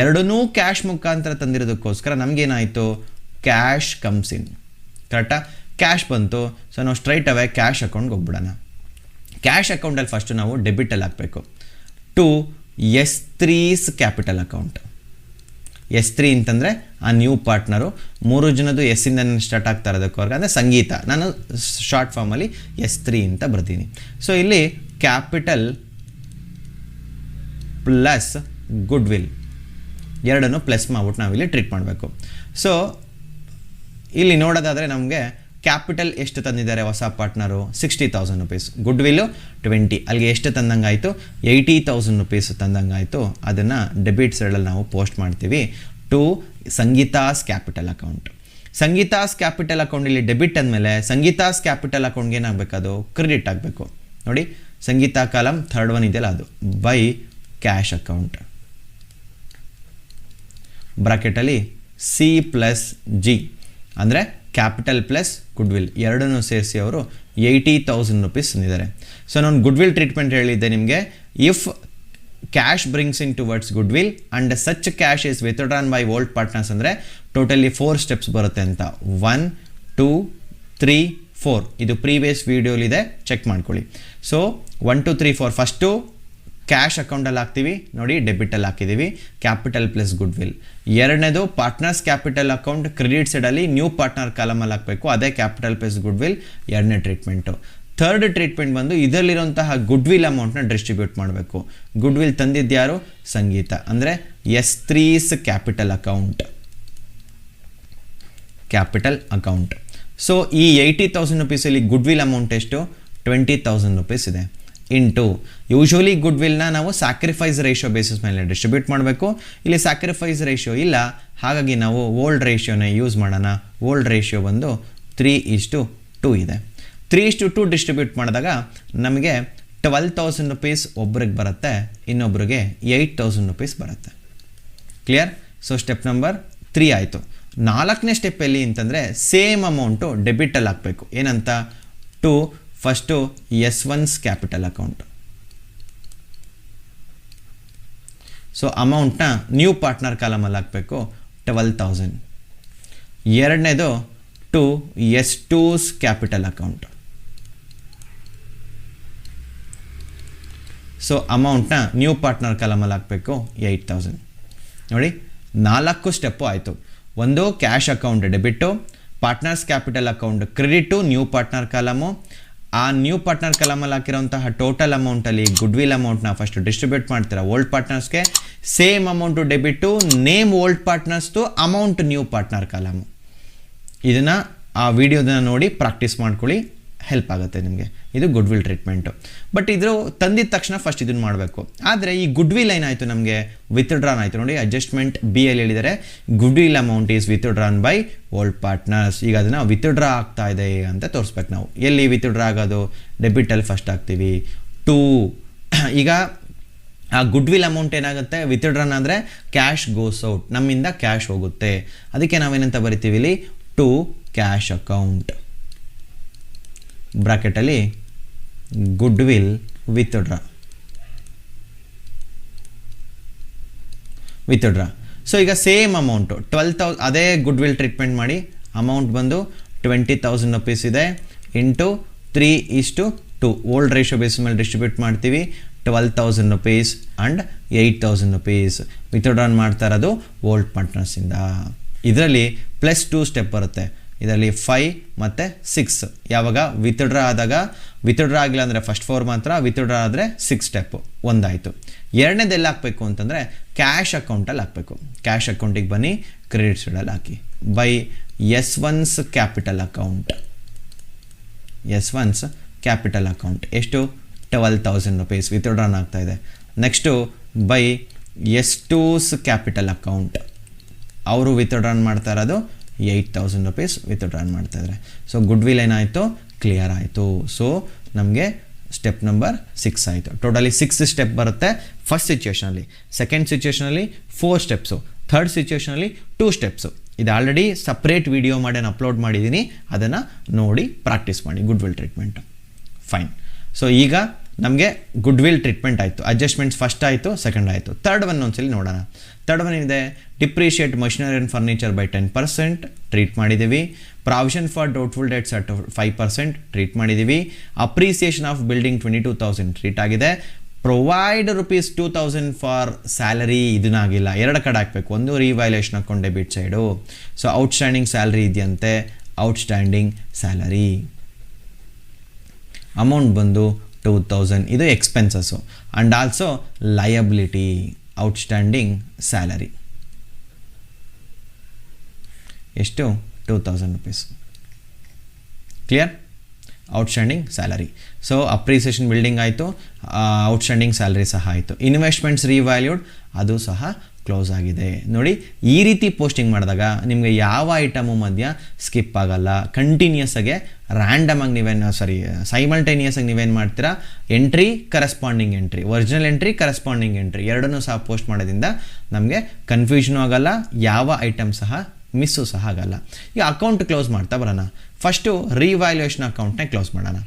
ಎರಡನ್ನೂ ಕ್ಯಾಶ್ ಮುಖಾಂತರ ತಂದಿರೋದಕ್ಕೋಸ್ಕರ ನಮಗೇನಾಯಿತು, ಕ್ಯಾಶ್ ಕಮ್ಸ್ ಇನ್. ಕರೆಕ್ಟಾ? ಕ್ಯಾಶ್ ಬಂತು. ಸೊ ನಾವು ಸ್ಟ್ರೈಟ್ ಅವೇ ಕ್ಯಾಶ್ ಅಕೌಂಟ್ಗೆ ಹೋಗ್ಬಿಡೋಣ. ಕ್ಯಾಶ್ ಅಕೌಂಟಲ್ಲಿ ಫಸ್ಟು ನಾವು ಡೆಬಿಟಲ್ಲಿ ಹಾಕಬೇಕು to S3's capital account. S3 ಅಂತಂದರೆ ಆ ನ್ಯೂ ಪಾರ್ಟ್ನರು, 3 ಜನದ್ದು ಎಸ್ಸಿಂದ ಸ್ಟಾರ್ಟ್ ಆಗ್ತಾ ಇರೋದಕ್ಕೋರ್ಗೆ ಅಂದರೆ ಸಂಗೀತ, ನಾನು ಶಾರ್ಟ್ ಫಾರ್ಮಲ್ಲಿ S3 ಅಂತ ಬರ್ತೀನಿ. ಸೊ ಇಲ್ಲಿ ಕ್ಯಾಪಿಟಲ್ ಪ್ಲಸ್ ಗುಡ್ ವಿಲ್ ಎರಡನ್ನು ಪ್ಲಸ್ ಮಾಡ್ಬಿಟ್ಟು ನಾವಿಲ್ಲಿ ಟ್ರೀಟ್ ಮಾಡಬೇಕು. ಸೊ ಇಲ್ಲಿ ನೋಡೋದಾದರೆ ನಮಗೆ ಕ್ಯಾಪಿಟಲ್ ಎಷ್ಟು ತಂದಿದ್ದಾರೆ ಹೊಸ ಪಾರ್ಟ್ನರು, 60,000 ರುಪೀಸ್, ಗುಡ್ ವಿಲ್ಲು 20, ಅಲ್ಲಿಗೆ ಎಷ್ಟು ತಂದಂಗಾಯಿತು, 80,000 ರುಪೀಸ್ ತಂದಂಗಾಯಿತು. ಅದನ್ನು ಡೆಬಿಟ್ ಸೈಡಲ್ಲಿ ನಾವು ಪೋಸ್ಟ್ ಮಾಡ್ತೀವಿ to Sangeeta's capital account. Sangeeta's capital account ಇಲ್ಲಿ ಡೆಬಿಟ್ ಅಂದಮೇಲೆ ಸಂಗೀತಾಸ್ ಕ್ಯಾಪಿಟಲ್ ಅಕೌಂಟ್ಗೆ ಏನಾಗಬೇಕು, ಅದು ಕ್ರೆಡಿಟ್ ಆಗಬೇಕು. ನೋಡಿ, ಸಂಗೀತ ಕಾಲಮ್ ಥರ್ಡ್ ಒನ್ ಇದೆಯಲ್ಲ ಅದು ಬೈ ಕ್ಯಾಶ್ ಅಕೌಂಟ್, ಬ್ರಾಕೆಟಲ್ಲಿ C+G ಅಂದರೆ ಕ್ಯಾಪಿಟಲ್ ಪ್ಲಸ್ ಗುಡ್ ವಿಲ್ ಎರಡನ್ನೂ ಸೇರಿಸಿ ಅವರು 80,000 ರುಪೀಸ್ ತಂದಿದ್ದಾರೆ. ಸೊ ನಾನು ಗುಡ್ ವಿಲ್ ಟ್ರೀಟ್ಮೆಂಟ್ ಹೇಳಿದ್ದೆ ನಿಮಗೆ, if cash brings in towards good will and such cash is withdrawn by old partners ಅಂದರೆ ಟೋಟಲಿ 4 ಸ್ಟೆಪ್ಸ್ ಬರುತ್ತೆ ಅಂತ. 1, 2, 3, 4 ಇದು ಪ್ರೀವಿಯಸ್ ವೀಡಿಯೋಲಿದೆ, ಚೆಕ್ ಮಾಡ್ಕೊಳ್ಳಿ. ಸೊ 1, 2, 3, 4 ಫಸ್ಟು ಕ್ಯಾಶ್ ಅಕೌಂಟಲ್ಲಿ ಹಾಕ್ತೀವಿ, ನೋಡಿ ಡೆಬಿಟಲ್ಲಿ ಹಾಕಿದ್ದೀವಿ ಕ್ಯಾಪಿಟಲ್ ಪ್ಲಸ್ ಗುಡ್ ವಿಲ್. ಎರಡನೇದು ಪಾರ್ಟ್ನರ್ಸ್ ಕ್ಯಾಪಿಟಲ್ ಅಕೌಂಟ್ ಕ್ರೆಡಿಟ್ ಸೈಡಲ್ಲಿ ನ್ಯೂ ಪಾರ್ಟ್ನರ್ ಕಾಲಮಲ್ಲಿ ಹಾಕಬೇಕು, ಅದೇ ಕ್ಯಾಪಿಟಲ್ ಪ್ಲಸ್ ಗುಡ್ ವಿಲ್ ಎರಡನೇ ಟ್ರೀಟ್ಮೆಂಟು. ಥರ್ಡ್ ಟ್ರೀಟ್ಮೆಂಟ್ ಬಂದು ಇದರಲ್ಲಿರುವಂತಹ ಗುಡ್ ವಿಲ್ ಅಮೌಂಟ್ನ ಡಿಸ್ಟ್ರಿಬ್ಯೂಟ್ ಮಾಡಬೇಕು. ಗುಡ್ ವಿಲ್ ತಂದಿದ್ಯಾರು, ಸಂಗೀತ, ಅಂದರೆ S3's capital account, capital account. So ಈ 80,000 ರುಪೀಸಲ್ಲಿ ಗುಡ್ ವಿಲ್ ಅಮೌಂಟ್ ಎಷ್ಟು, 20,000 ರುಪೀಸ್ ಇದೆ. ಇಂಟು ಯೂಶ್ವಲಿ ಗುಡ್ ವಿಲ್ನ ನಾವು ಸ್ಯಾಕ್ರಿಫೈಸ್ ರೇಷಿಯೋ ಬೇಸಿಸ್ ಮೇಲೆ ಡಿಸ್ಟ್ರಿಬ್ಯೂಟ್ ಮಾಡಬೇಕು. ಇಲ್ಲಿ ಸ್ಯಾಕ್ರಿಫೈಸ್ ರೇಷಿಯೋ ಇಲ್ಲ, ಹಾಗಾಗಿ ನಾವು ಓಲ್ಡ್ ರೇಷಿಯೋನ ಯೂಸ್ ಮಾಡೋಣ. ಓಲ್ಡ್ ರೇಷಿಯೋ ಬಂದು 3:2 ಇದೆ. 3:2 ಡಿಸ್ಟ್ರಿಬ್ಯೂಟ್ ಮಾಡಿದಾಗ ನಮಗೆ 12,000 ರುಪೀಸ್ ಒಬ್ರಿಗೆ ಬರುತ್ತೆ, ಇನ್ನೊಬ್ರಿಗೆ 8,000 ರುಪೀಸ್ ಬರುತ್ತೆ. ಕ್ಲಿಯರ್? ಸೊ ಸ್ಟೆಪ್ ನಂಬರ್ 3 ಆಯಿತು. 4ನೇ ಸ್ಟೆಪ್ ಎಲ್ಲಿ ಅಂತಂದರೆ ಸೇಮ್ ಅಮೌಂಟು ಡೆಬಿಟಲ್ಲಿ ಹಾಕಬೇಕು. ಏನಂತ, to first S1's capital account. So ಅಮೌಂಟ್ನ ನ್ಯೂ ಪಾರ್ಟ್ನರ್ ಕಾಲಮಲ್ಲಿ ಹಾಕಬೇಕು 12,000. ಎರಡನೇದು to S2's capital account. So ಅಮೌಂಟ್ನ ನ್ಯೂ ಪಾರ್ಟ್ನರ್ ಕಾಲಮಲ್ಲಿ ಹಾಕಬೇಕು 8,000. ನೋಡಿ 4 ಸ್ಟೆಪ್ಪು ಆಯಿತು. ಒಂದು cash account debit, partners capital account credit, new partner column. ಆ ನ್ಯೂ ಪಾರ್ಟ್ನರ್ ಕಾಲಮಲ್ಲಿ ಹಾಕಿರೋಂತಹ ಟೋಟಲ್ ಅಮೌಂಟಲ್ಲಿ ಗುಡ್ ವಿಲ್ ಅಮೌಂಟ್ನ ಫಸ್ಟ್ ಡಿಸ್ಟ್ರಿಬ್ಯೂಟ್ ಮಾಡ್ತೀರಾ ಓಲ್ಡ್ ಪಾರ್ಟ್ನರ್ಸ್ಗೆ. Same amount debit, name old ಪಾರ್ಟ್ನರ್ಸ್ದು, ಅಮೌಂಟ್ ನ್ಯೂ ಪಾರ್ಟ್ನರ್ ಕಾಲಮು. ಇದನ್ನು ಆ ವಿಡಿಯೋದನ್ನ ನೋಡಿ ಪ್ರಾಕ್ಟೀಸ್ ಮಾಡ್ಕೊಳ್ಳಿ, ಹೆಲ್ಪ್ ಆಗುತ್ತೆ ನಿಮಗೆ. ಇದು ಗುಡ್ ವಿಲ್ ಟ್ರೀಟ್ಮೆಂಟು. ಬಟ್ ಇದು ತಂದಿದ ತಕ್ಷಣ ಫಸ್ಟ್ ಇದನ್ನು ಮಾಡಬೇಕು. ಆದರೆ ಈ ಗುಡ್ ವಿಲ್ ಏನಾಯಿತು, ನಮಗೆ ವಿತ್ಡ್ರಾನ್ ಆಯಿತು. ನೋಡಿ ಅಡ್ಜಸ್ಟ್ಮೆಂಟ್ ಬಿ ಅಲ್ಲಿ ಹೇಳಿದರೆ good will amount is withdrawn by old partners. ಈಗ ಅದನ್ನು ವಿತ್ಡ್ರಾ ಆಗ್ತಾ ಇದೆ ಅಂತ ತೋರಿಸ್ಬೇಕು ನಾವು. ಎಲ್ಲಿ ವಿತ್ಡ್ರಾ ಆಗೋದು, ಡೆಬಿಟಲ್ಲಿ ಫಸ್ಟ್ ಹಾಕ್ತೀವಿ. ಈಗ ಆ ಗುಡ್ ವಿಲ್ ಅಮೌಂಟ್ ಏನಾಗುತ್ತೆ, ವಿತ್ಡ್ರಾನ್ ಅಂದರೆ ಕ್ಯಾಶ್ ಗೋಸ್ ಔಟ್, ನಮ್ಮಿಂದ ಕ್ಯಾಶ್ ಹೋಗುತ್ತೆ. ಅದಕ್ಕೆ ನಾವೇನಂತ ಬರಿತೀವಿ ಇಲ್ಲಿ, ಟು ಕ್ಯಾಶ್ ಅಕೌಂಟ್, ಬ್ರಾಕೆಟಲ್ಲಿ ಗುಡ್ ವಿಲ್ ವಿತ್ಡ್ರಾ. ಸೊ ಈಗ ಸೇಮ್ ಅಮೌಂಟು 12,000 ಅದೇ ಗುಡ್ ವಿಲ್ ಟ್ರೀಟ್ಮೆಂಟ್ ಮಾಡಿ. ಅಮೌಂಟ್ ಬಂದು 20,000 ರುಪೀಸ್ ಇದೆ. ಇಂಟು 3:2 ಓಲ್ಡ್ ರೇಷಿಯೋ ಬೇಸ್ ಮೇಲೆ ಡಿಸ್ಟ್ರಿಬ್ಯೂಟ್ ಮಾಡ್ತೀವಿ. 12,000 ರುಪೀಸ್ ಆ್ಯಂಡ್ 8,000 ರುಪೀಸ್ ವಿತ್ಡ್ರಾನ್ ಮಾಡ್ತಾ ಇರೋದು ಓಲ್ಡ್ ಪಾರ್ಟ್ನರ್ಸಿಂದ. ಇದರಲ್ಲಿ +2 ಸ್ಟೆಪ್ ಬರುತ್ತೆ. ಇದರಲ್ಲಿ 5 ಮತ್ತು 6 ಯಾವಾಗ ವಿತ್ಡ್ರಾ ಆದಾಗ, ವಿತ್ಡ್ರಾ ಆಗಿಲ್ಲ ಅಂದರೆ ಫಸ್ಟ್ 4 ಮಾತ್ರ, ವಿತ್ಡ್ರಾ ಆದರೆ 6 ಸ್ಟೆಪ್ಪು ಒಂದಾಯಿತು. ಎರಡನೇದು ಎಲ್ಲಿ ಹಾಕಬೇಕು ಅಂತಂದರೆ ಕ್ಯಾಶ್ ಅಕೌಂಟಲ್ಲಿ ಹಾಕಬೇಕು. ಕ್ಯಾಶ್ ಅಕೌಂಟಿಗೆ ಬನ್ನಿ, ಕ್ರೆಡಿಟ್ ಸೈಡಲ್ಲಿ ಹಾಕಿ by S1's capital account. S1's capital account ಎಷ್ಟು, 12,000 ರುಪೀಸ್ ವಿತ್ಡ್ರಾನ್ ಆಗ್ತಾ ಇದೆ. Next by S2's capital account, ಅವರು ವಿತ್ಡ್ರಾನ್ ಮಾಡ್ತಾ ಇರೋದು 8,000 ರುಪೀಸ್ ವಿತ್ಡ್ರಾನ್ ಮಾಡ್ತಾಯಿದ್ದಾರೆ. ಸೊ ಗುಡ್ ವಿಲ್ ಏನಾಯಿತು, ಕ್ಲಿಯರ್ ಆಯಿತು. ಸೊ ನಮಗೆ ಸ್ಟೆಪ್ ನಂಬರ್ 6 ಆಯಿತು. ಟೋಟಲಿ 6 ಸ್ಟೆಪ್ ಬರುತ್ತೆ ಫಸ್ಟ್ ಸಿಚುವೇಷನಲ್ಲಿ. ಸೆಕೆಂಡ್ ಸಿಚುವೇಷನಲ್ಲಿ 4 ಸ್ಟೆಪ್ಸು, ಥರ್ಡ್ ಸಿಚುವೇಷನಲ್ಲಿ 2 ಸ್ಟೆಪ್ಸು. ಇದು ಆಲ್ರೆಡಿ ಸಪ್ರೇಟ್ ವಿಡಿಯೋ ಮಾಡಿ ನಾನು ಅಪ್ಲೋಡ್ ಮಾಡಿದ್ದೀನಿ, ಅದನ್ನು ನೋಡಿ ಪ್ರಾಕ್ಟೀಸ್ ಮಾಡಿ. Good will treatment fine. So ಈಗ ನಮಗೆ ಗುಡ್ ವಿಲ್ ಟ್ರೀಟ್ಮೆಂಟ್ ಆಯಿತು, ಅಡ್ಜಸ್ಟ್ಮೆಂಟ್ಸ್ ಫಸ್ಟ್ ಆಯಿತು, ಸೆಕೆಂಡ್ ಆಯಿತು. ಥರ್ಡ್ ಒನ್ ಒಂದ್ಸಲಿ ನೋಡೋಣ. ಥರ್ಡ್ ಒನ್ ಏನಿದೆ, depreciate machinery and furniture by 10% treat ಮಾಡಿದ್ದೀವಿ. Provision for doubtful debts at 5% treat ಮಾಡಿದ್ದೀವಿ. ಅಪ್ರಿಸಿಯೇಷನ್ ಆಫ್ ಬಿಲ್ಡಿಂಗ್ 22,000 ಟ್ರೀಟ್ ಆಗಿದೆ. ಪ್ರೊವೈಡ್ ₹2,000 ಫಾರ್ ಸ್ಯಾಲರಿ ಇದನ್ನಾಗಿಲ್ಲ, ಎರಡು ಕಡೆ ಹಾಕಬೇಕು. ಒಂದು revaluation account debit side. So outstanding salary ಇದೆಯಂತೆ, ಔಟ್ಸ್ಟ್ಯಾಂಡಿಂಗ್ ಸ್ಯಾಲರಿ ಅಮೌಂಟ್ ಬಂದು 2,000, ಇದು expenses. And also liability outstanding salary ಎಷ್ಟು, ₹2,000. Clear? Outstanding salary. So appreciation building ಆಯಿತು, ಔಟ್ಸ್ಟ್ಯಾಂಡಿಂಗ್ ಸ್ಯಾಲರಿ ಸಹ ಆಯಿತು. ಇನ್ವೆಸ್ಟ್ಮೆಂಟ್ಸ್ ರಿವ್ಯಾಲ್ಯೂಡ್ ಅದು ಸಹ ಕ್ಲೋಸ್ ಆಗಿದೆ. ನೋಡಿ, ಈ ರೀತಿ ಪೋಸ್ಟಿಂಗ್ ಮಾಡಿದಾಗ ನಿಮಗೆ ಯಾವ ಐಟಮು ಮಧ್ಯ ಸ್ಕಿಪ್ ಆಗಲ್ಲ. ಕಂಟಿನ್ಯೂಸ್ ಆಗಿ ರ್ಯಾಂಡಮ್ ಆಗಿ ಸೈಮಲ್ಟೇನಿಯಸ್ ಆಗಿ ನೀವೇನು ಮಾಡ್ತೀರಾ, entry corresponding entry, original entry corresponding entry ಎರಡನ್ನೂ ಸಹ ಪೋಸ್ಟ್ ಮಾಡೋದ್ರಿಂದ ನಮಗೆ ಕನ್ಫ್ಯೂಷನು ಆಗಲ್ಲ, ಯಾವ ಐಟಮ್ ಸಹ ಮಿಸ್ಸು ಸಹ ಆಗಲ್ಲ. ಈಗ ಅಕೌಂಟ್ ಕ್ಲೋಸ್ ಮಾಡ್ತಾ ಬರೋಣ. ಫಸ್ಟು ರಿವ್ಯಾಲ್ಯೂಯೇಷನ್ ಅಕೌಂಟ್ನೇ ಕ್ಲೋಸ್ ಮಾಡೋಣ.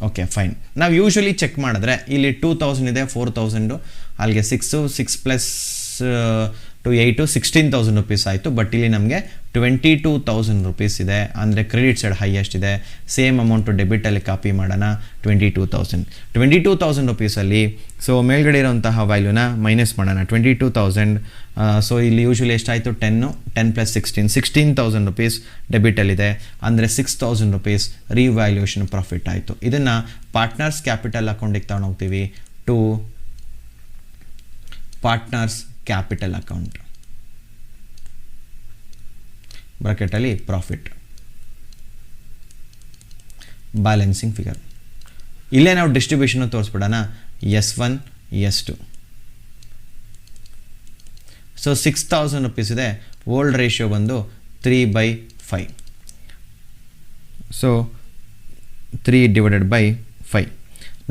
Okay fine. ನಾವು ಯೂಶ್ವಲಿ ಚೆಕ್ ಮಾಡಿದ್ರೆ ಇಲ್ಲಿ 2,000 ಇದೆ, 4,000, ಅಲ್ಲಿಗೆ 6 + 8 ₹16,000 ಆಯಿತು. ಬಟ್ ಇಲ್ಲಿ ನಮಗೆ ₹22,000 ಇದೆ, ಅಂದರೆ ಕ್ರೆಡಿಟ್ ಸೈಡ್ ಹೈಯೆಸ್ಟ್ ಇದೆ. ಸೇಮ್ ಅಮೌಂಟು ಡೆಬಿಟಲ್ಲಿ ಕಾಪಿ ಮಾಡೋಣ. ₹22,000 ಸೊ ಮೇಲ್ಗಡೆ ಇರೋಂತಹ ವ್ಯಾಲ್ಯೂನ ಮೈನಸ್ ಮಾಡೋಣ. 22,000. ಸೊ ಇಲ್ಲಿ ಯೂಶ್ವಲಿ ಎಷ್ಟಾಯಿತು, 10 + 16 ₹16,000 ಡೆಬಿಟಲ್ಲಿದೆ, ಅಂದರೆ ₹6,000 ರಿವ್ಯಾಲ್ಯೂಯೇಷನ್ ಪ್ರಾಫಿಟ್ ಆಯಿತು. ಇದನ್ನು ಪಾರ್ಟ್ನರ್ಸ್ ಕ್ಯಾಪಿಟಲ್ ಅಕೌಂಟಿಗೆ ತಗೊಂಡೋಗ್ತೀವಿ, ಟು ಪಾರ್ಟ್ನರ್ಸ್ ಕ್ಯಾಪಿಟಲ್ ಅಕೌಂಟ್, ಬ್ರಾಕೆಟಲ್ಲಿ ಪ್ರಾಫಿಟ್, ಬ್ಯಾಲೆನ್ಸಿಂಗ್ ಫಿಗರ್. ಇಲ್ಲೇ ನಾವು ಡಿಸ್ಟ್ರಿಬ್ಯೂಷನ್ ತೋರಿಸ್ಬಿಡೋಣ. S1 S2. ಸೊ ₹6,000 ಇದೆ. ಓಲ್ಡ್ ರೇಷಿಯೋ ಬಂದು 3/5. ಸೊ 3/5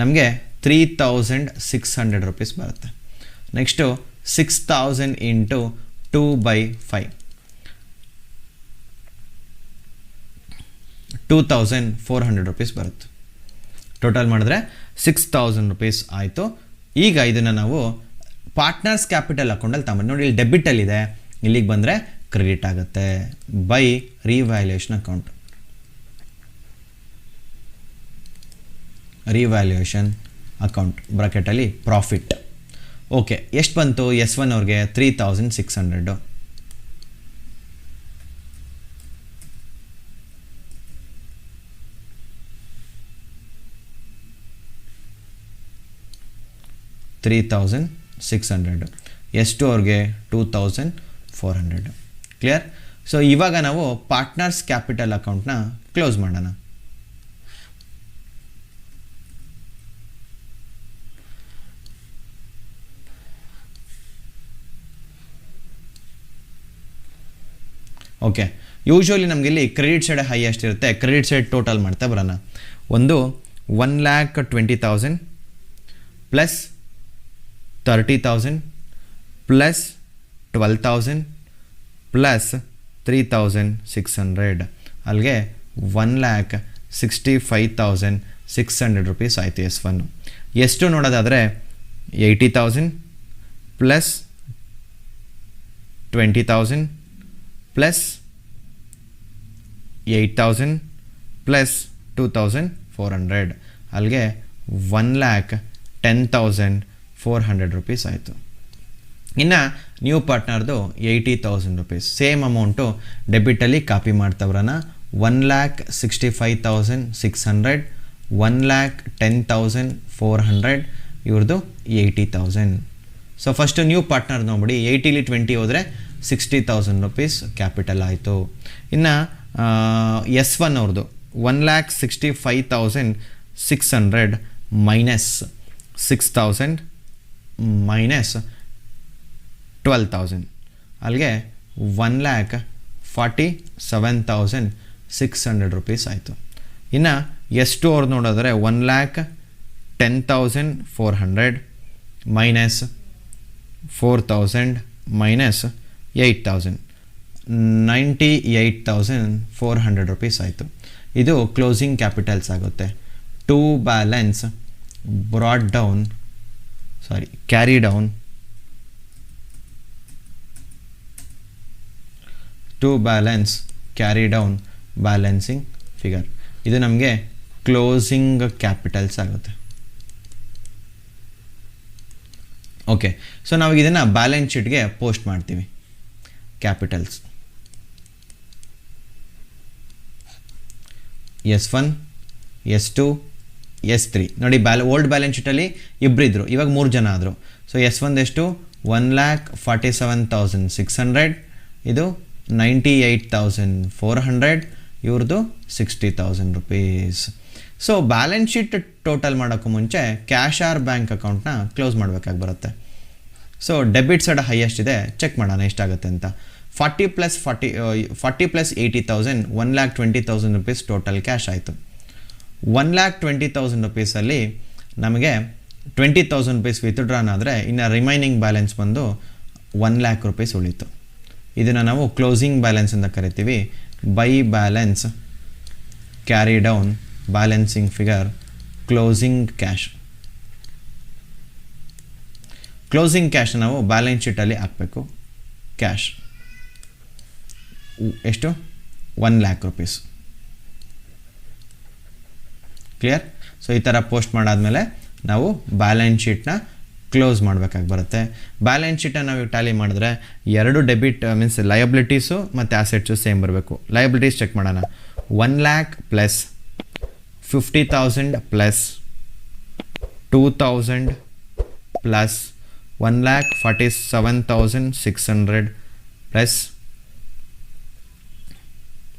ನಮಗೆ ₹3,600 ಬರುತ್ತೆ. ನೆಕ್ಸ್ಟು 6,000 × 2/5 ₹2,400 ಬರುತ್ತೆ. ಟೋಟಲ್ ಮಾಡಿದ್ರೆ ₹6,000 ಆಯಿತು. ಈಗ ಇದನ್ನು ನಾವು ಪಾರ್ಟ್ನರ್ಸ್ ಕ್ಯಾಪಿಟಲ್ ಅಕೌಂಟಲ್ಲಿ ತಗೊಂಡು ನೋಡಿ, ಇಲ್ಲಿ ಡೆಬಿಟಲ್ಲಿದೆ, ಇಲ್ಲಿಗೆ ಬಂದರೆ ಕ್ರೆಡಿಟ್ ಆಗುತ್ತೆ by revaluation account. Revaluation account ಬ್ರಾಕೆಟಲ್ಲಿ ಪ್ರಾಫಿಟ್. ಓಕೆ, ಎಷ್ಟು ಬಂತು S1 ಅವ್ರಿಗೆ? 3,600. $3,600. S2 ಅವ್ರಿಗೆ 2,400. ಕ್ಲಿಯರ್? ಸೊ ಇವಾಗ ನಾವು ಪಾರ್ಟ್ನರ್ಸ್ ಕ್ಯಾಪಿಟಲ್ ಅಕೌಂಟ್ನ ಕ್ಲೋಸ್ ಮಾಡೋಣ. ಓಕೆ, ಯೂಶ್ವಲಿ ನಮಗೆ ಇಲ್ಲಿ ಕ್ರೆಡಿಟ್ ಸೈಡ್ ಹೈಯೆಸ್ಟ್ ಇರುತ್ತೆ. ಕ್ರೆಡಿಟ್ ಸೈಡ್ ಟೋಟಲ್ ಮಾಡ್ತಾ ಬರೋಣ. ಒಂದು 1,20,000 ಪ್ಲಸ್ 30,000 ಪ್ಲಸ್ 12,000 ಪ್ಲಸ್ 3,600, ಅಲ್ಲಿಗೆ 1,65,600 ಆಯಿತು S1. ಎಷ್ಟು ನೋಡೋದಾದರೆ 80,000 ಪ್ಲಸ್ 20,000 ಪ್ಲಸ್ 8,000 ಪ್ಲಸ್ 2,400, ಅಲ್ಲಿಗೆ 1,10,400 ಆಯಿತು. ಇನ್ನು ನ್ಯೂ ಪಾರ್ಟ್ನರ್ದು 80,000. ಸೇಮ್ ಅಮೌಂಟು ಡೆಬಿಟಲ್ಲಿ ಕಾಪಿ ಮಾಡ್ತವ್ರನ. 1,65,600, 1,10,400, ಇವ್ರದ್ದು 80,000. ಸೊ ಫಸ್ಟು ನ್ಯೂ ಪಾರ್ಟ್ನರ್ ನೋಡ್ಬಿಡಿ. 80ಲಿ 20 ಹೋದರೆ ₹60,000 ಕ್ಯಾಪಿಟಲ್ ಆಯಿತು. ಇನ್ನು S1 ಅವ್ರದ್ದು 1,65,600 ಮೈನಸ್ 6,000 ಮೈನಸ್ 12,000, ಅಲ್ಲಿಗೆ 1,47,600 ಆಯಿತು. ಇನ್ನು ಎಷ್ಟು ಅವ್ರು ನೋಡಿದ್ರೆ 1,10,400 ಮೈನಸ್ 4,000 ಮೈನಸ್ 8,000 98,400 ರುಪೀಸ್ ಆಯಿತು. ಇದು ಕ್ಲೋಸಿಂಗ್ ಕ್ಯಾಪಿಟಲ್ಸ್ ಆಗುತ್ತೆ. To balance carry down to balance carry down balancing figure. ಇದು ನಮಗೆ ಕ್ಲೋಸಿಂಗ್ ಕ್ಯಾಪಿಟಲ್ಸ್ ಆಗುತ್ತೆ. ಓಕೆ, ಸೊ ನಾವು ಇದನ್ನು ಬ್ಯಾಲೆನ್ಸ್ ಶೀಟ್ಗೆ ಪೋಸ್ಟ್ ಮಾಡ್ತೀವಿ. ಕ್ಯಾಪಿಟಲ್ಸ್ S1 S2 S3 ನೋಡಿ, ಓಲ್ಡ್ ಬ್ಯಾಲೆನ್ಸ್ ಶೀಟಲ್ಲಿ ಇಬ್ಬರಿದ್ರು, ಇವಾಗ 3 ಜನ ಆದರು. ಸೊ S1 ಎಷ್ಟು 1,47,600, ಇದು 98,400, ಇವ್ರದ್ದು 60,000 rupees. So balance sheet total ಮಾಡೋಕ್ಕೂ ಮುಂಚೆ ಕ್ಯಾಶ್ ಆರ್ ಬ್ಯಾಂಕ್ ಅಕೌಂಟ್ನ ಕ್ಲೋಸ್ ಮಾಡಬೇಕಾಗಿ ಬರುತ್ತೆ. ಸೊ ಡೆಬಿಟ್ ಸೈಡ್ ಹೈಯೆಸ್ಟ್ ಇದೆ, ಚೆಕ್ ಮಾಡೋಣ ಎಷ್ಟಾಗುತ್ತೆ ಅಂತ. 40 + 80,000 1,20,000 ರುಪೀಸ್ ಟೋಟಲ್ ಕ್ಯಾಶ್ ಆಯಿತು. 1,20,000 ರುಪೀಸಲ್ಲಿ ನಮಗೆ 20,000 ರುಪೀಸ್ ವಿತ್ಡ್ರಾನ್ ಆದರೆ ಇನ್ನು ರಿಮೈನಿಂಗ್ ಬ್ಯಾಲೆನ್ಸ್ ಬಂದು 1,00,000 ರುಪೀಸ್ ಉಳಿತು. ಇದನ್ನು ನಾವು ಕ್ಲೋಸಿಂಗ್ ಬ್ಯಾಲೆನ್ಸ್ ಅಂತ ಕರಿತೀವಿ. By balance carry down balancing figure closing cash. Closing cash ನಾವು ಬ್ಯಾಲೆನ್ಸ್ ಶೀಟಲ್ಲಿ ಹಾಕಬೇಕು. ಕ್ಯಾಶ್ ಎಷ್ಟು 1,00,000 ರುಪೀಸ್. ಕ್ಲಿಯರ್? ಸೊ ಈ ಥರ ಪೋಸ್ಟ್ ಮಾಡಾದಮೇಲೆ ನಾವು ಬ್ಯಾಲೆನ್ಸ್ ಶೀಟ್ನ ಕ್ಲೋಸ್ ಮಾಡಬೇಕಾಗಿ ಬರುತ್ತೆ. ಬ್ಯಾಲೆನ್ಸ್ ಶೀಟನ್ನು ನಾವು ಟ್ಯಾಲಿ ಮಾಡಿದ್ರೆ 2 ಡೆಬಿಟ್ ಮೀನ್ಸ್ ಲಯಬಿಲಿಟೀಸು ಮತ್ತು ಆಸೆಟ್ಸು ಸೇಮ್ ಬರಬೇಕು. ಲಯಬಿಲಿಟೀಸ್ ಚೆಕ್ ಮಾಡೋಣ. 1,00,000 plus 50,000 plus 2,000 plus 1,47,600 plus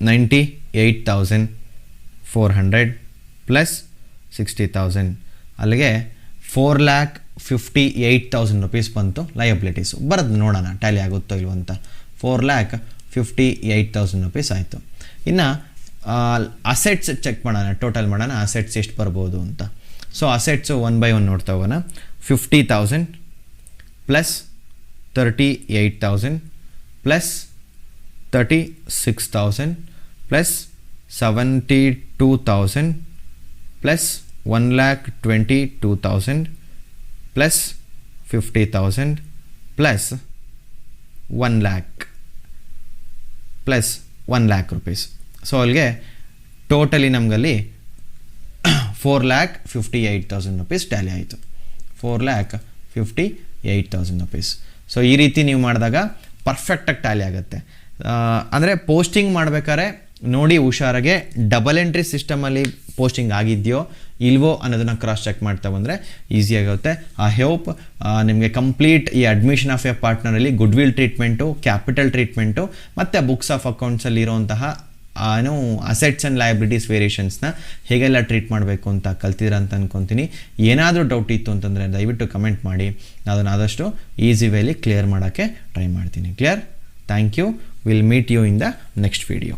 98,400 plus 60,000, ಅಲ್ಲಿಗೆ 4,58,000 ರುಪೀಸ್ ಬಂತು ಲಯಬಿಲಿಟೀಸು. ಬರೋದು ನೋಡೋಣ ಟ್ಯಾಲಿ ಆಗುತ್ತೋ ಇಲ್ವೋ ಅಂತ. 4,58,000 ರುಪೀಸ್ ಆಯಿತು. ಇನ್ನು ಅಸೆಟ್ಸ್ ಚೆಕ್ ಮಾಡೋಣ, ಟೋಟಲ್ ಮಾಡೋಣ ಅಸೆಟ್ಸ್ ಎಷ್ಟು ಬರ್ಬೋದು ಅಂತ. ಸೊ ಅಸೆಟ್ಸು 1 by 1 ನೋಡ್ತಾ ಹೋಗೋಣ. 50,000 plus 38,000 plus 36,000 plus 72,000 plus 1,22,000 plus 50,000 plus 1,00,000 plus 1,00,000 rupees. So ಅಲ್ಲಿಗೆ ಟೋಟಲಿ ನಮಗಲ್ಲಿ 4,58,000 ರುಪೀಸ್ ಟ್ಯಾಲಿ ಆಯಿತು. 4,58,000 ರುಪೀಸ್. ಸೊ ಈ ರೀತಿ ನೀವು ಮಾಡಿದಾಗ ಪರ್ಫೆಕ್ಟಾಗಿ ಟ್ಯಾಲಿ ಆಗುತ್ತೆ. ಅಂದರೆ ಪೋಸ್ಟಿಂಗ್ ಮಾಡಬೇಕಾದ್ರೆ ನೋಡಿ ಹುಷಾರಾಗೆ ಡಬಲ್ ಎಂಟ್ರಿ ಸಿಸ್ಟಮಲ್ಲಿ ಪೋಸ್ಟಿಂಗ್ ಆಗಿದೆಯೋ ಇಲ್ವೋ ಅನ್ನೋದನ್ನು ಕ್ರಾಸ್ ಚೆಕ್ ಮಾಡ್ತಾ ಬಂದರೆ ಈಸಿಯಾಗುತ್ತೆ. ಐ ಹೋಪ್ ನಿಮಗೆ ಕಂಪ್ಲೀಟ್ ಈ ಅಡ್ಮಿಷನ್ ಆಫ್ ಎ ಪಾರ್ಟ್ನರಲ್ಲಿ goodwill treatment, capital treatment ಮತ್ತು ಬುಕ್ಸ್ ಆಫ್ ಅಕೌಂಟ್ಸಲ್ಲಿ ಇರೋಂತಹ ಏನು ಅಸೆಟ್ಸ್ ಆ್ಯಂಡ್ ಲಯಬಿಲಿಟೀಸ್ ವೇರಿಯೇಷನ್ಸ್ನ ಹೇಗೆಲ್ಲ ಟ್ರೀಟ್ ಮಾಡಬೇಕು ಅಂತ ಕಲ್ತಿದ್ದೀರ ಅಂತ ಅಂದ್ಕೊತೀನಿ. ಏನಾದರೂ ಡೌಟ್ ಇತ್ತು ಅಂತಂದರೆ ದಯವಿಟ್ಟು ಕಮೆಂಟ್ ಮಾಡಿ, ಅದನ್ನು ಆದಷ್ಟು ಈಸಿ ವೇಲಿ ಕ್ಲಿಯರ್ ಮಾಡೋಕ್ಕೆ ಟ್ರೈ ಮಾಡ್ತೀನಿ. Clear? Thank you. Will meet you in the next video.